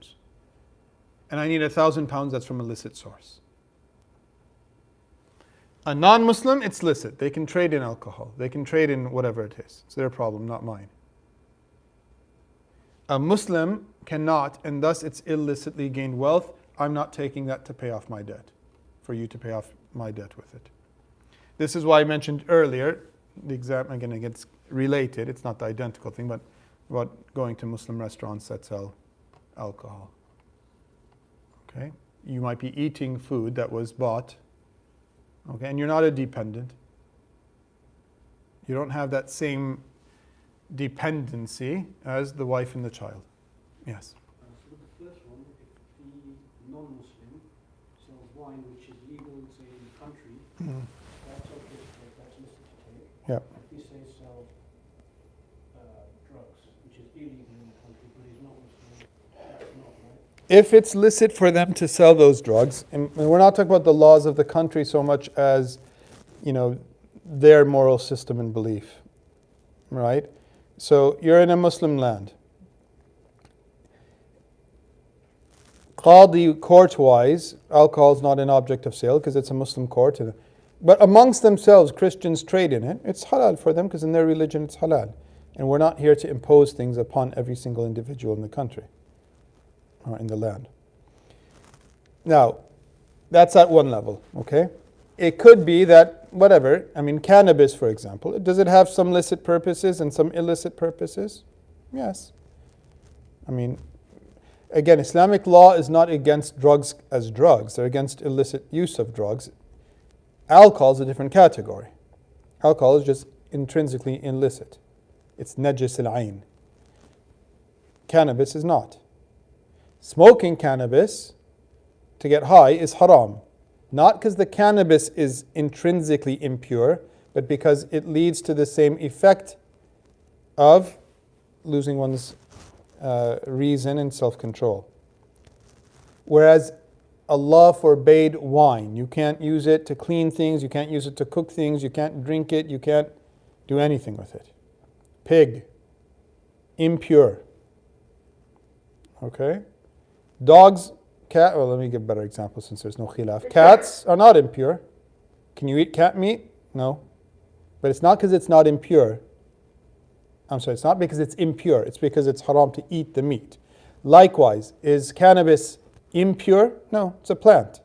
And I need £1,000 that's from a licit source. A non-Muslim, it's licit. They can trade in alcohol. They can trade in whatever it is. It's their problem, not mine. A Muslim cannot, and thus it's illicitly gained wealth. I'm not taking that to pay off my debt, for you to pay off my debt with it. This is why I mentioned earlier, the example, again, it's related, it's not the identical thing, but about going to Muslim restaurants that sell alcohol. Okay? You might be eating food that was bought, okay, and you're not a dependent. You don't have that same dependency as the wife and the child. Yes? So with the first one, if the non-Muslim sells wine which is legal, say, in the country, that's okay to take, that's listed to take. Yeah. If he say sells drugs, which is illegal in the country, but he's not Muslim, that's not right. If it's licit for them to sell those drugs, and we're not talking about the laws of the country so much as, their moral system and belief, right? So you're in a Muslim land. Qadi, court-wise, alcohol is not an object of sale because it's a Muslim court. But amongst themselves, Christians trade in it. It's halal for them because in their religion it's halal. And we're not here to impose things upon every single individual in the country or in the land. Now, that's at one level, okay? It could be that, whatever, I mean, cannabis, for example, does it have some licit purposes and some illicit purposes? Yes. I mean, again, Islamic law is not against drugs as drugs. They're against illicit use of drugs. Alcohol is a different category. Alcohol is just intrinsically illicit. It's najis al-ayn. Cannabis is not. Smoking cannabis to get high is haram. Not because the cannabis is intrinsically impure, but because it leads to the same effect of losing one's reason and self-control. Whereas Allah forbade wine. You can't use it to clean things, you can't use it to cook things, you can't drink it, you can't do anything with it. Pig, impure. Okay? Dogs, cat, well, let me give a better example since there's no khilaf. Cats are not impure. Can you eat cat meat? No. But it's not because it's not impure. I'm sorry, it's not because it's impure, it's because it's haram to eat the meat. Likewise, is cannabis impure? No, it's a plant.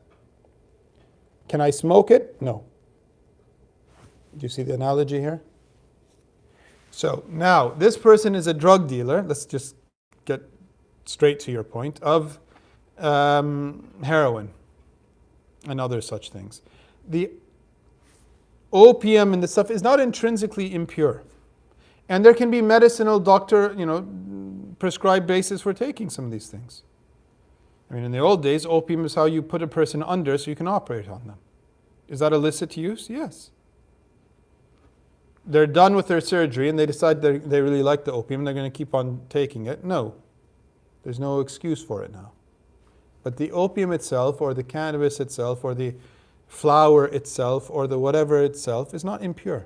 Can I smoke it? No. Do you see the analogy here? So now, this person is a drug dealer. Let's just get straight to your point of heroin and other such things. The opium and the stuff is not intrinsically impure. And there can be medicinal doctor, prescribed basis for taking some of these things. I mean, in the old days, opium is how you put a person under so you can operate on them. Is that illicit use? Yes. They're done with their surgery and they decide they really like the opium and they're going to keep on taking it. No. There's no excuse for it now. But the opium itself, or the cannabis itself, or the flower itself, or the whatever itself is not impure.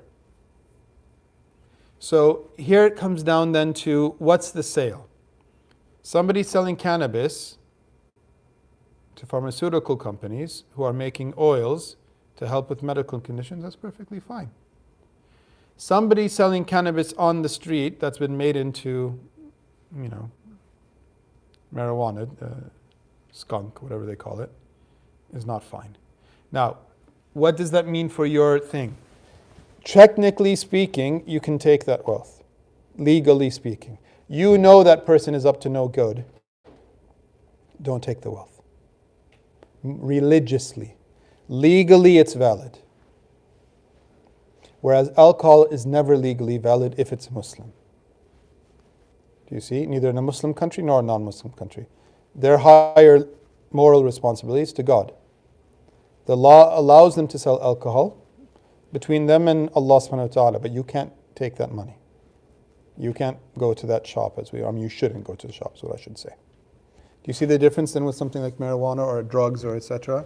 So here it comes down then to what's the sale? Somebody selling cannabis to pharmaceutical companies who are making oils to help with medical conditions, that's perfectly fine. Somebody selling cannabis on the street that's been made into, marijuana, skunk, whatever they call it, is not fine. Now, what does that mean for your thing? Technically speaking, you can take that wealth. Legally speaking. You know that person is up to no good. Don't take the wealth. Religiously. Legally, it's valid. Whereas alcohol is never legally valid if it's Muslim. Do you see? Neither in a Muslim country nor a non-Muslim country. Their higher moral responsibilities to God. The law allows them to sell alcohol between them and Allah subhanahu wa ta'ala, but you can't take that money. You can't go to that shop you shouldn't go to the shop is what I should say. Do you see the difference then with something like marijuana or drugs or etc.?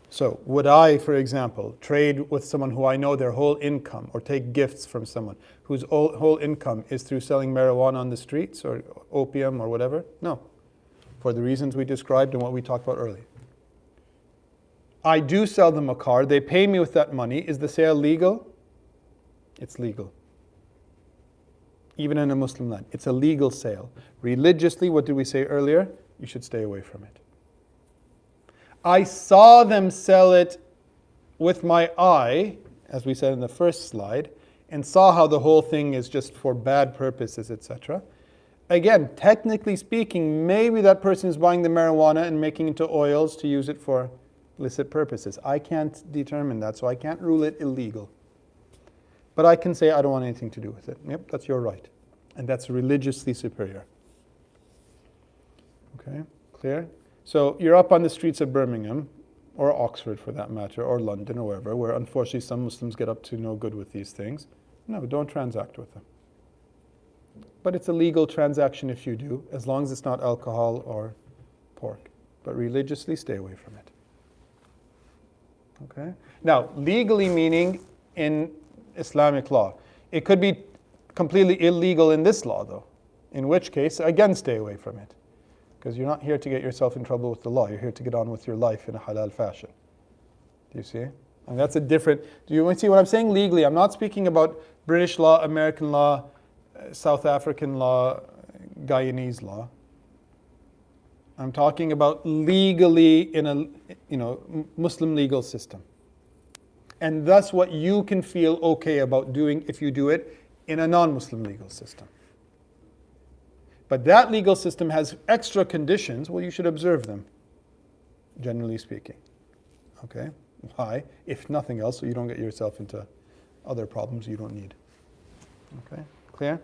So would I, for example, trade with someone who I know their whole income, or take gifts from someone whose whole income is through selling marijuana on the streets or opium or whatever? No. For the reasons we described and what we talked about earlier. I do sell them a car, they pay me with that money. Is the sale legal? It's legal. Even in a Muslim land, it's a legal sale. Religiously, what did we say earlier? You should stay away from it. I saw them sell it with my eye, as we said in the first slide, and saw how the whole thing is just for bad purposes, etc. Again, technically speaking, maybe that person is buying the marijuana and making it into oils to use it for illicit purposes. I can't determine that, so I can't rule it illegal. But I can say I don't want anything to do with it. Yep, that's your right. And that's religiously superior. Okay, clear? So you're up on the streets of Birmingham, or Oxford for that matter, or London, or wherever, where unfortunately some Muslims get up to no good with these things. No, don't transact with them. But it's a legal transaction if you do, as long as it's not alcohol or pork. But religiously, stay away from it. Okay? Now, legally meaning in Islamic law. It could be completely illegal in this law, though. In which case, again, stay away from it. Because you're not here to get yourself in trouble with the law. You're here to get on with your life in a halal fashion. Do you see? And that's a different... Do you see what I'm saying? Legally, I'm not speaking about British law, American law, South African law, Guyanese law. I'm talking about legally in a Muslim legal system. And thus what you can feel okay about doing if you do it in a non-Muslim legal system. But that legal system has extra conditions, well, you should observe them, generally speaking. Okay? Why? If nothing else, so you don't get yourself into other problems you don't need. Okay? Clear?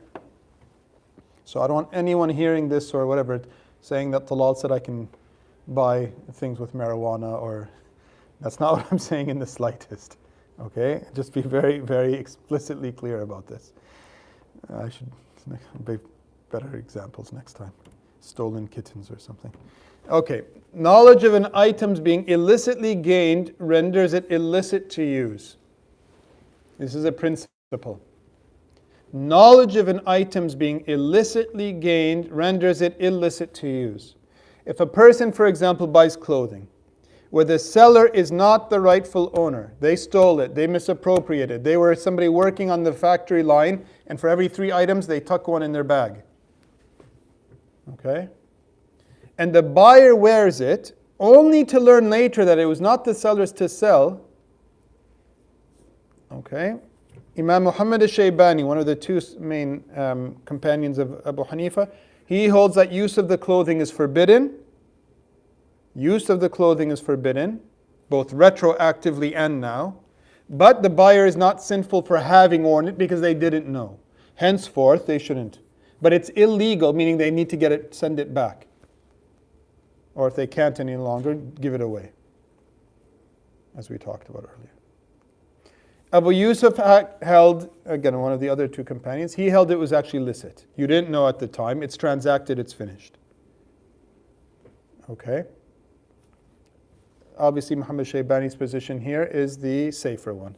So I don't want anyone hearing this or whatever saying that Talal said I can buy things with marijuana, or that's not what I'm saying in the slightest. Okay? Just be very, very explicitly clear about this. I should be better examples next time. Stolen kittens or something. Okay. Knowledge of an item's being illicitly gained renders it illicit to use. This is a principle. Knowledge of an item's being illicitly gained renders it illicit to use. If a person, for example, buys clothing, where the seller is not the rightful owner, they stole it, they misappropriated, they were somebody working on the factory line, and for every 3 items they tuck one in their bag. Okay? And the buyer wears it, only to learn later that it was not the seller's to sell. Okay? Imam Muhammad al-Shaybani, one of the 2 main companions of Abu Hanifa, he holds that use of the clothing is forbidden. Use of the clothing is forbidden, both retroactively and now. But the buyer is not sinful for having worn it because they didn't know. Henceforth, they shouldn't. But it's illegal, meaning they need to get it, send it back. Or if they can't any longer, give it away, as we talked about earlier. Abu Yusuf held, again, one of the other 2 companions, he held it was actually licit. You didn't know at the time. It's transacted, it's finished. Okay? Obviously, Muhammad Shaybani's position here is the safer one.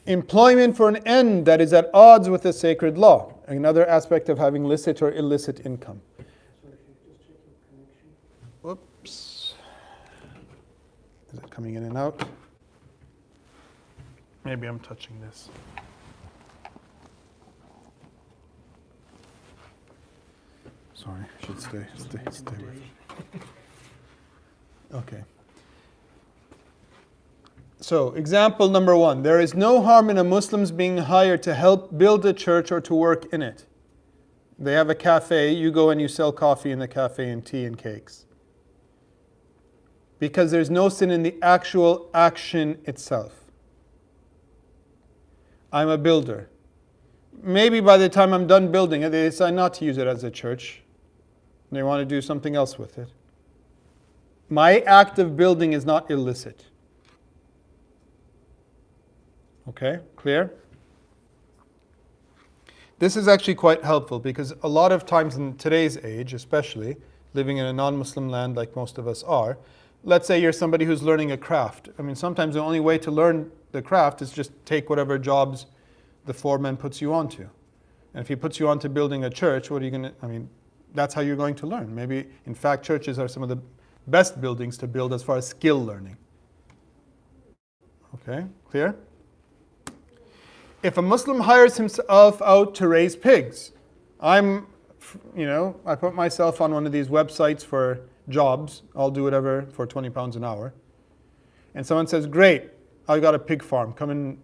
Employment for an end that is at odds with the sacred law. Another aspect of having licit or illicit income. Sorry, just check your connection. Whoops. Is it coming in and out? Maybe I'm touching this. Sorry, I should stay with it. Okay. So, example number 1. There is no harm in a Muslim's being hired to help build a church or to work in it. They have a cafe, you go and you sell coffee in the cafe and tea and cakes. Because there's no sin in the actual action itself. I'm a builder. Maybe by the time I'm done building it, they decide not to use it as a church. They want to do something else with it. My act of building is not illicit. Okay, clear? This is actually quite helpful because a lot of times in today's age, especially living in a non-Muslim land like most of us are, let's say you're somebody who's learning a craft. I mean, sometimes the only way to learn the craft is just take whatever jobs the foreman puts you onto. And if he puts you onto building a church, what are you going to, that's how you're going to learn. Maybe, in fact, churches are some of the best buildings to build as far as skill learning. Okay, clear? If a Muslim hires himself out to raise pigs, I put myself on one of these websites for jobs. I'll do whatever for £20 an hour. And someone says, great, I got a pig farm. Come and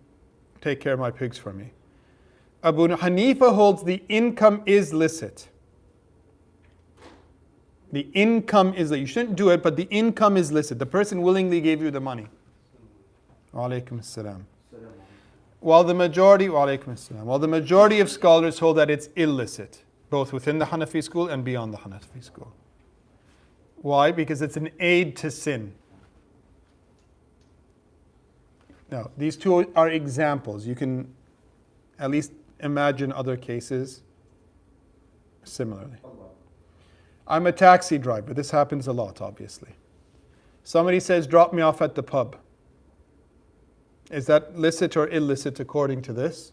take care of my pigs for me. Abu Hanifa holds the income is licit. The income is licit. You shouldn't do it, but the income is licit. The person willingly gave you the money. Alaykum as-salam. While the majority of scholars hold that it's illicit, both within the Hanafi school and beyond the Hanafi school. Why? Because it's an aid to sin. Now, these 2 are examples. You can at least imagine other cases similarly. I'm a taxi driver. This happens a lot, obviously. Somebody says, drop me off at the pub. Is that licit or illicit according to this?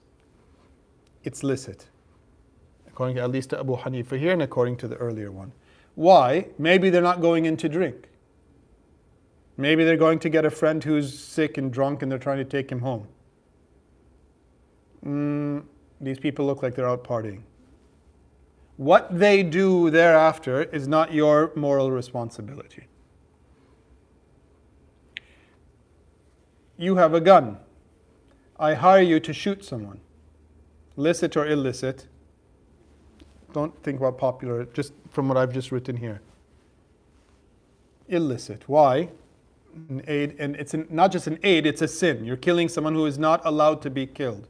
It's licit. According to, at least to Abu Hanifa here and according to the earlier one. Why? Maybe they're not going in to drink. Maybe they're going to get a friend who's sick and drunk and they're trying to take him home. These people look like they're out partying. What they do thereafter is not your moral responsibility. You have a gun. I hire you to shoot someone. Licit or illicit. Don't think about popular, just from what I've just written here. Illicit. Why? An aid, and it's not just an aid, it's a sin. You're killing someone who is not allowed to be killed.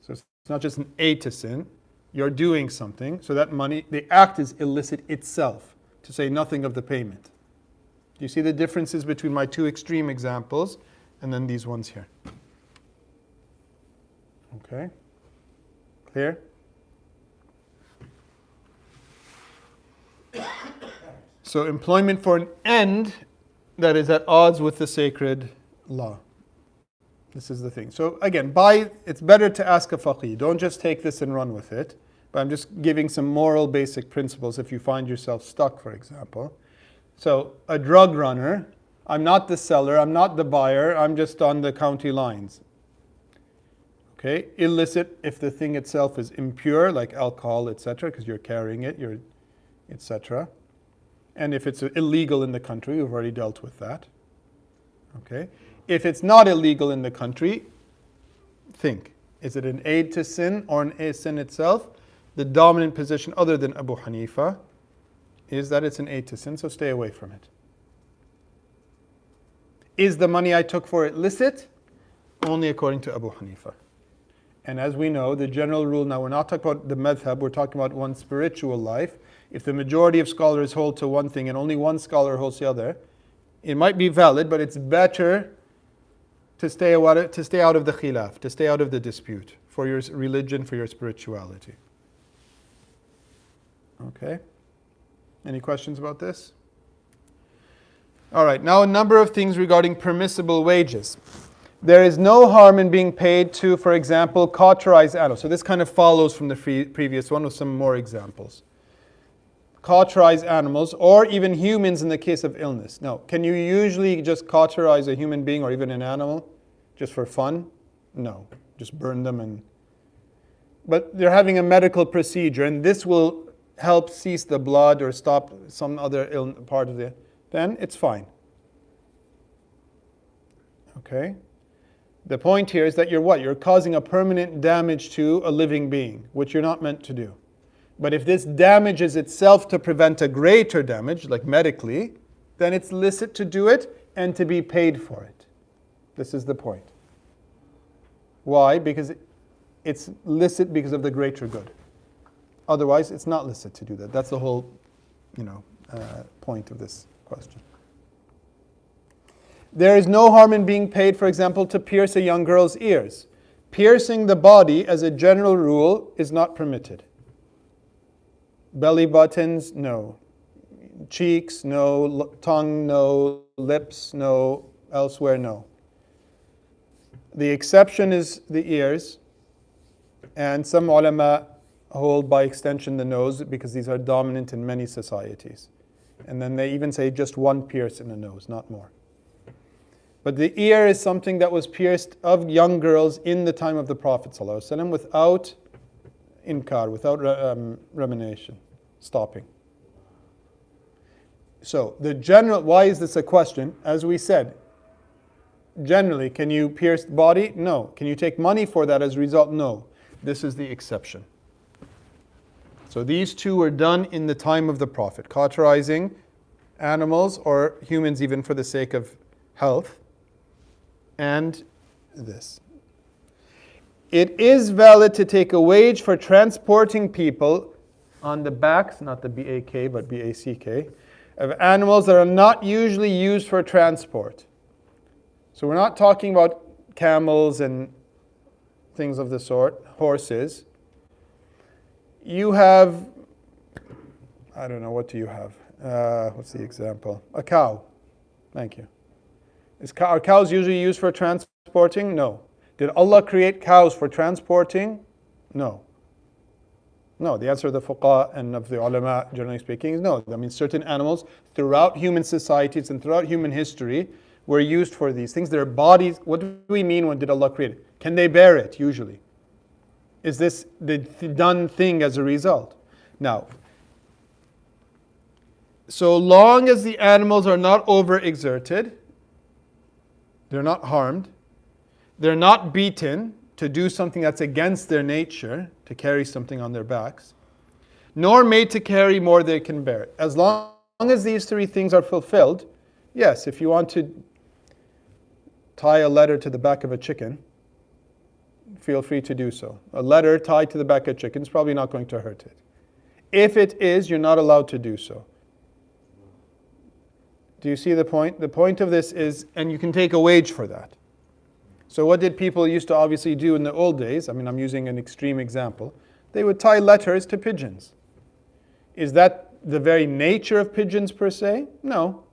So it's not just an aid to sin. You're doing something, so that money, the act is illicit itself, to say nothing of the payment. Do you see the differences between my two extreme examples and then these ones here? Okay? Clear? So employment for an end that is at odds with the sacred law. This is the thing. So again, it's better to ask a faqih. Don't just take this and run with it. But I'm just giving some moral basic principles if you find yourself stuck, for example. So a drug runner, I'm not the seller, I'm not the buyer, I'm just on the county lines. Okay, illicit if the thing itself is impure, like alcohol, etc., because you're carrying it, etc. And if it's illegal in the country, we've already dealt with that. Okay, if it's not illegal in the country, think, is it an aid to sin or a sin itself? The dominant position, other than Abu Hanifa, is that it's an aid to sin, so stay away from it. Is the money I took for it licit? Only according to Abu Hanifa. And as we know, the general rule, now we're not talking about the madhab, we're talking about one's spiritual life. If the majority of scholars hold to one thing and only one scholar holds the other, it might be valid, but it's better to stay out of the khilaf, to stay out of the dispute for your religion, for your spirituality. Okay? Any questions about this? All right, now a number of things regarding permissible wages. There is no harm in being paid to, for example, cauterize animals. So this kind of follows from the previous one with some more examples. Cauterize animals, or even humans in the case of illness. Now, can you usually just cauterize a human being or even an animal just for fun? No, just burn them But they're having a medical procedure, and this will help cease the blood or stop some other part of then it's fine. Okay? The point here is that you're causing a permanent damage to a living being, which you're not meant to do. But if this damages itself to prevent a greater damage, like medically, then it's licit to do it and to be paid for it. This is the point. Why? Because it's licit because of the greater good. Otherwise, it's not licit to do that. That's the whole, point of this question. There is no harm in being paid, for example, to pierce a young girl's ears. Piercing the body, as a general rule, is not permitted. Belly buttons, no. Cheeks, no. Tongue, no. Lips, no. Elsewhere, no. The exception is the ears, and some ulama hold by extension the nose, because these are dominant in many societies. And then they even say just one pierce in the nose, not more. But the ear is something that was pierced of young girls in the time of the Prophet ﷺ without inkar, without remination, stopping. So why is this a question? As we said, generally, can you pierce the body? No. Can you take money for that as a result? No. This is the exception. So these two were done in the time of the Prophet, cauterizing animals or humans even for the sake of health, and this. It is valid to take a wage for transporting people on the backs, not the B-A-K, but B-A-C-K, of animals that are not usually used for transport. So we're not talking about camels and things of the sort, horses. You have, I don't know, what do you have? What's the example? A cow. Thank you. Are cows usually used for transporting? No. Did Allah create cows for transporting? No. No, the answer of the fuqaha and of the ulama, generally speaking, is no. I mean, certain animals throughout human societies and throughout human history were used for these things. Their bodies, what do we mean when did Allah create it? Can they bear it, usually? Is this the done thing as a result? Now, so long as the animals are not overexerted, they're not harmed, they're not beaten to do something that's against their nature, to carry something on their backs, nor made to carry more than they can bear. As long as these three things are fulfilled, yes, if you want to tie a letter to the back of a chicken, feel free to do so. A letter tied to the back of a chicken is probably not going to hurt it. If it is, you're not allowed to do so. Do you see the point? The point of this is, and you can take a wage for that. So what did people used to obviously do in the old days? I mean, I'm using an extreme example. They would tie letters to pigeons. Is that the very nature of pigeons per se? No.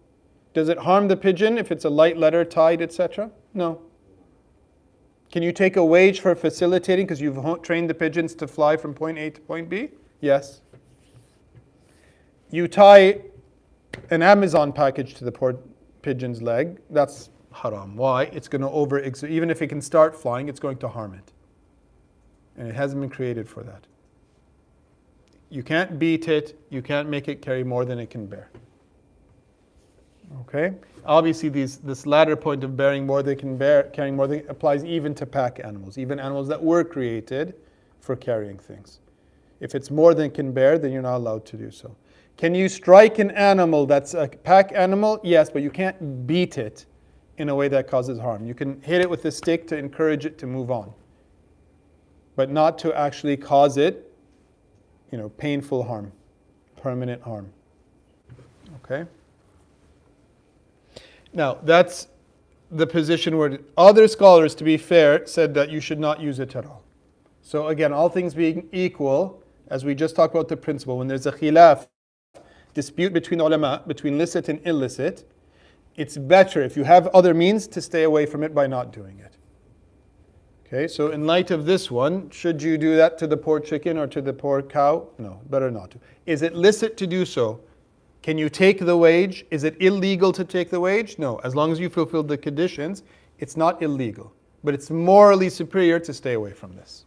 Does it harm the pigeon if it's a light letter tied, etc.? No. Can you take a wage for facilitating because you've trained the pigeons to fly from point A to point B? Yes. You tie an Amazon package to the poor pigeon's leg, that's haram. Why? It's going to overexert. Even if it can start flying, it's going to harm it. And it hasn't been created for that. You can't beat it, you can't make it carry more than it can bear. Okay? Obviously, this latter point of bearing more than it can bear, carrying more than applies even to pack animals, even animals that were created for carrying things. If it's more than it can bear, then you're not allowed to do so. Can you strike an animal that's a pack animal? Yes, but you can't beat it in a way that causes harm. You can hit it with a stick to encourage it to move on, but not to actually cause it, painful harm, permanent harm. Okay? Now, that's the position where other scholars, to be fair, said that you should not use it at all. So again, all things being equal, as we just talked about the principle, when there's a khilaf, dispute between ulama, between licit and illicit, it's better if you have other means to stay away from it by not doing it. Okay, so in light of this one, should you do that to the poor chicken or to the poor cow? No, better not to. Is it licit to do so? Can you take the wage? Is it illegal to take the wage? No, as long as you fulfill the conditions, it's not illegal. But it's morally superior to stay away from this.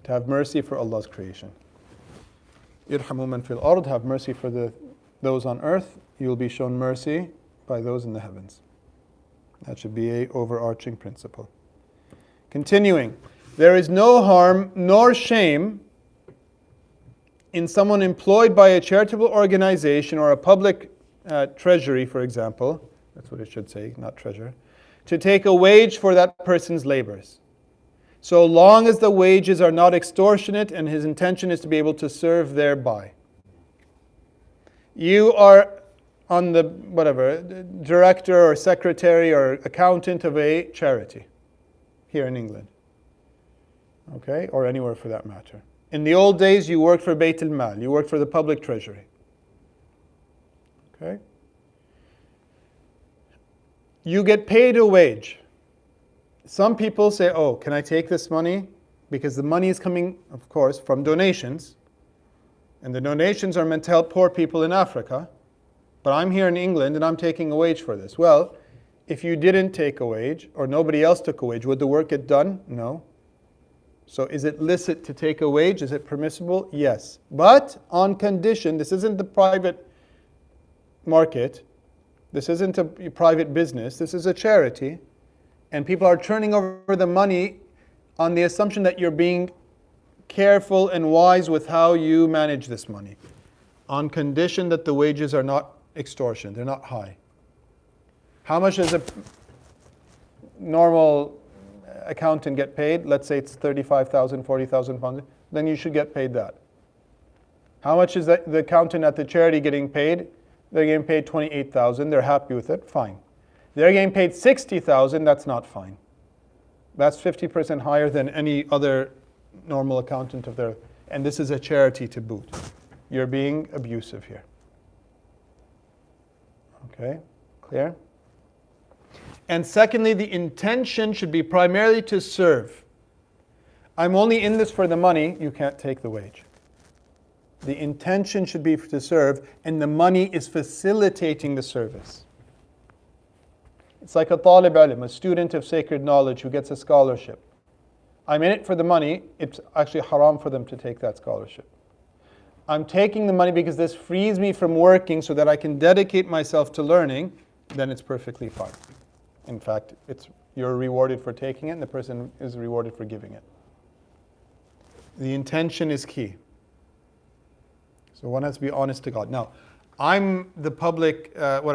To have mercy for Allah's creation. Irhamu man fil ard, have mercy for those on earth. You will be shown mercy by those in the heavens. That should be an overarching principle. Continuing, there is no harm nor shame in someone employed by a charitable organization or a public treasury, for example, that's what it should say, not treasure, to take a wage for that person's labors, so long as the wages are not extortionate and his intention is to be able to serve thereby. You are on the director or secretary or accountant of a charity here in England, okay, or anywhere for that matter. In the old days, you worked for Bayt al-Mal, you worked for the public treasury. Okay? You get paid a wage. Some people say, oh, can I take this money? Because the money is coming, of course, from donations. And the donations are meant to help poor people in Africa. But I'm here in England and I'm taking a wage for this. Well, if you didn't take a wage or nobody else took a wage, would the work get done? No. So is it licit to take a wage? Is it permissible? Yes. But on condition, this isn't the private market. This isn't a private business. This is a charity. And people are turning over the money on the assumption that you're being careful and wise with how you manage this money. On condition that the wages are not extortion. They're not high. How much does a normal accountant get paid? Let's say it's 35,000, 40,000 pounds. Then you should get paid that. How much is the accountant at the charity getting paid? They're getting paid 28,000. They're happy with it. Fine. They're getting paid 60,000. That's not fine. That's 50% higher than any other normal accountant of their. And this is a charity to boot. You're being abusive here. Okay? Clear? And secondly, the intention should be primarily to serve. I'm only in this for the money, you can't take the wage. The intention should be to serve, and the money is facilitating the service. It's like a talib ilm, a student of sacred knowledge who gets a scholarship. I'm in it for the money, it's actually haram for them to take that scholarship. I'm taking the money because this frees me from working so that I can dedicate myself to learning, then it's perfectly fine. In fact, you're rewarded for taking it and the person is rewarded for giving it. The intention is key. So one has to be honest to God. Now, I'm the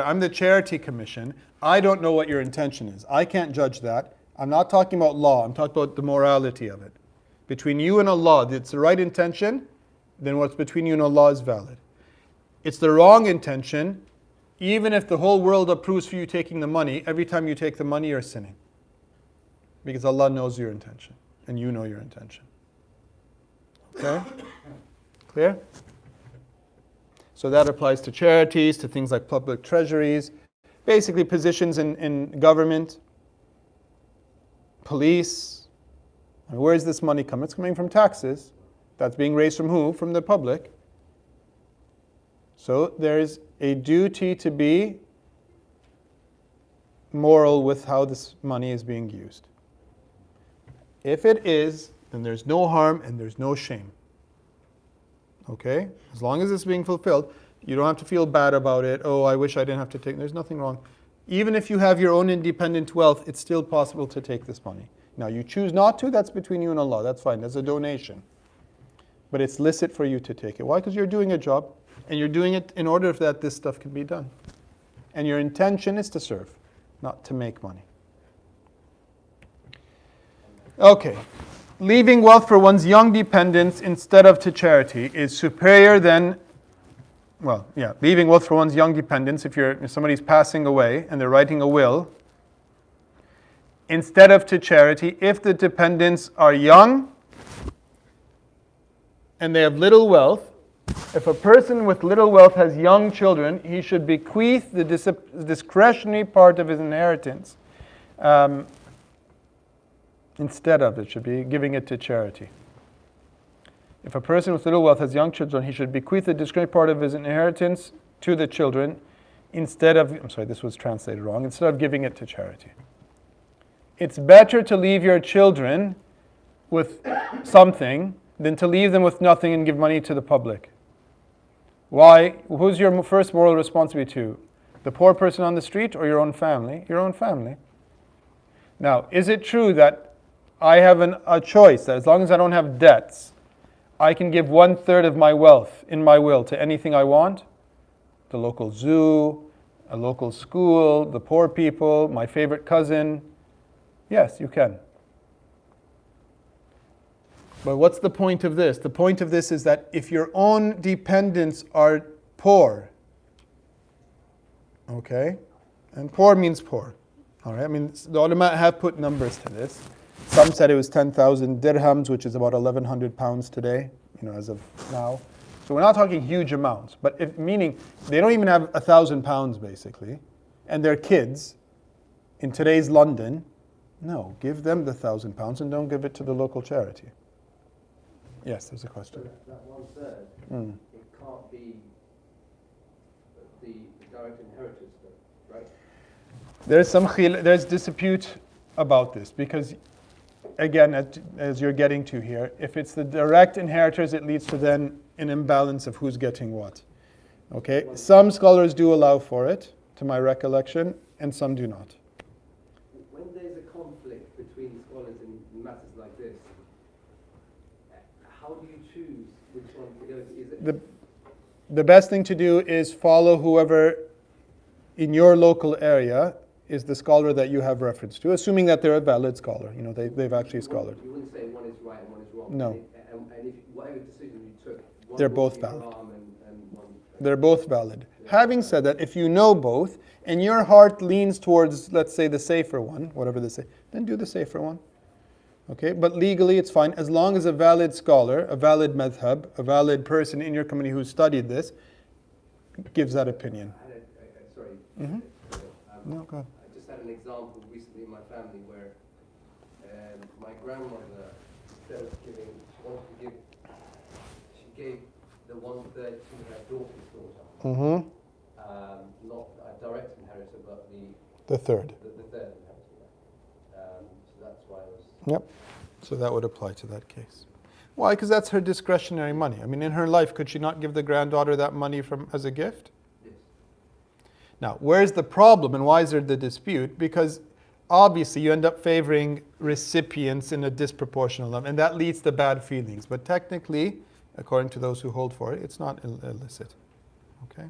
I'm the charity commission. I don't know what your intention is. I can't judge that. I'm not talking about law. I'm talking about the morality of it. Between you and Allah, if it's the right intention, then what's between you and Allah is valid. It's the wrong intention, even if the whole world approves for you taking the money, every time you take the money, you're sinning. Because Allah knows your intention, and you know your intention. Okay? Clear? So that applies to charities, to things like public treasuries, basically positions in government, police. And where is this money coming? It's coming from taxes. That's being raised from who? From the public. So there's a duty to be moral with how this money is being used. If it is, then there's no harm and there's no shame. Okay? As long as it's being fulfilled, you don't have to feel bad about it. Oh, I wish I didn't have to take. There's nothing wrong. Even if you have your own independent wealth, it's still possible to take this money. Now, you choose not to, that's between you and Allah. That's fine. That's a donation. But it's licit for you to take it. Why? Because you're doing a job, and you're doing it in order that this stuff can be done. And your intention is to serve, not to make money. Okay. Leaving wealth for one's young dependents instead of to charity is superior than, leaving wealth for one's young dependents, if somebody's passing away and they're writing a will, instead of to charity, if the dependents are young and they have little wealth. If a person with little wealth has young children, he should bequeath the discretionary part of his inheritance. Instead of it, should be giving it to charity. If a person with little wealth has young children, he should bequeath the discretionary part of his inheritance to the children instead of, this was translated wrong, instead of giving it to charity. It's better to leave your children with something than to leave them with nothing and give money to the public. Why? Who's your first moral responsibility to? The poor person on the street or your own family? Your own family. Now, is it true that I have a choice that as long as I don't have debts, I can give 1/3 of my wealth in my will to anything I want? The local zoo, a local school, the poor people, my favorite cousin. Yes, you can. But what's the point of this? The point of this is that if your own dependents are poor, okay, and poor means poor, all right? I mean, the ulama have put numbers to this. Some said it was 10,000 dirhams, which is about 1,100 pounds today, as of now. So we're not talking huge amounts, but meaning they don't even have 1,000 pounds basically, and they're kids in today's London. No, give them the 1,000 pounds and don't give it to the local charity. Yes, there's a question. So that 1/3, it can't be the direct inheritance, though, right? There's dispute about this because, again, as you're getting to here, if it's the direct inheritors, it leads to then an imbalance of who's getting what. Okay, some scholars do allow for it, to my recollection, and some do not. When there's a conflict between scholars in matters like this, how do you choose which one to go to? Is it The best thing to do is follow whoever in your local area is the scholar that you have reference to, assuming that they're a valid scholar. They've actually scholared. You wouldn't say one is right and one is wrong. No. And if whatever decision you took, one They're would both be valid. haram and one. They're both valid. Having said that, if you know both and your heart leans towards, let's say, the safer one, whatever they say, then do the safer one. Okay, but legally it's fine as long as a valid scholar, a valid madhab, a valid person in your community who studied this gives that opinion. I had sorry. No, go ahead. I just had an example recently in my family where my grandmother, instead of giving, she gave the 1/3 to her daughter's daughter. Not a direct inheritor, but The third. the third inheritor. So that's why I was. Yep. So that would apply to that case. Why? Because that's her discretionary money. I mean, in her life, could she not give the granddaughter that money as a gift? Yes. Now, where's the problem and why is there the dispute? Because obviously you end up favoring recipients in a disproportional level, and that leads to bad feelings. But technically, according to those who hold for it, it's not illicit. Okay?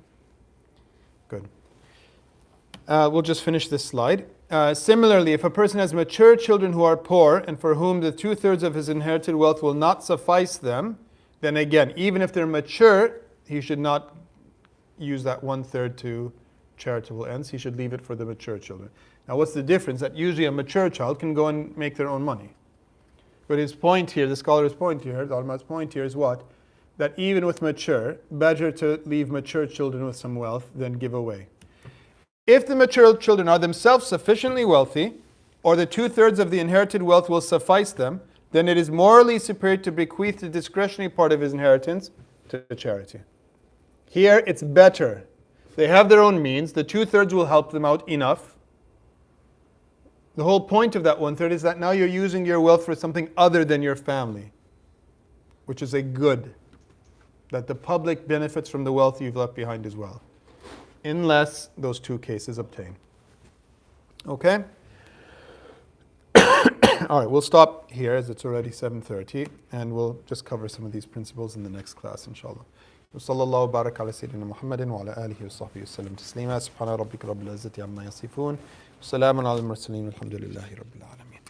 Good. We'll just finish this slide. Similarly, if a person has mature children who are poor and for whom the 2/3 of his inherited wealth will not suffice them, then again, even if they're mature, he should not use that 1/3 to charitable ends. He should leave it for the mature children. Now, what's the difference? That usually a mature child can go and make their own money. But his point here, the scholar's point here, the ulama's point here is what? That even with mature, better to leave mature children with some wealth than give away. If the mature children are themselves sufficiently wealthy, or the 2/3 of the inherited wealth will suffice them, then it is morally superior to bequeath the discretionary part of his inheritance to charity. Here, it's better. They have their own means. The 2/3 will help them out enough. The whole point of that 1/3 is that now you're using your wealth for something other than your family, which is a good, that the public benefits from the wealth you've left behind as well, unless those two cases obtain. Okay? All right, we'll stop here as it's already 7:30, and we'll just cover some of these principles in the next class, inshallah. وصلى الله وبارك على سيدنا محمد وعلى آله وصحبه وسلم تسليما سبحان ربك رب العزة عما يصفون وسلام على المرسلين والحمد لله رب العالمين.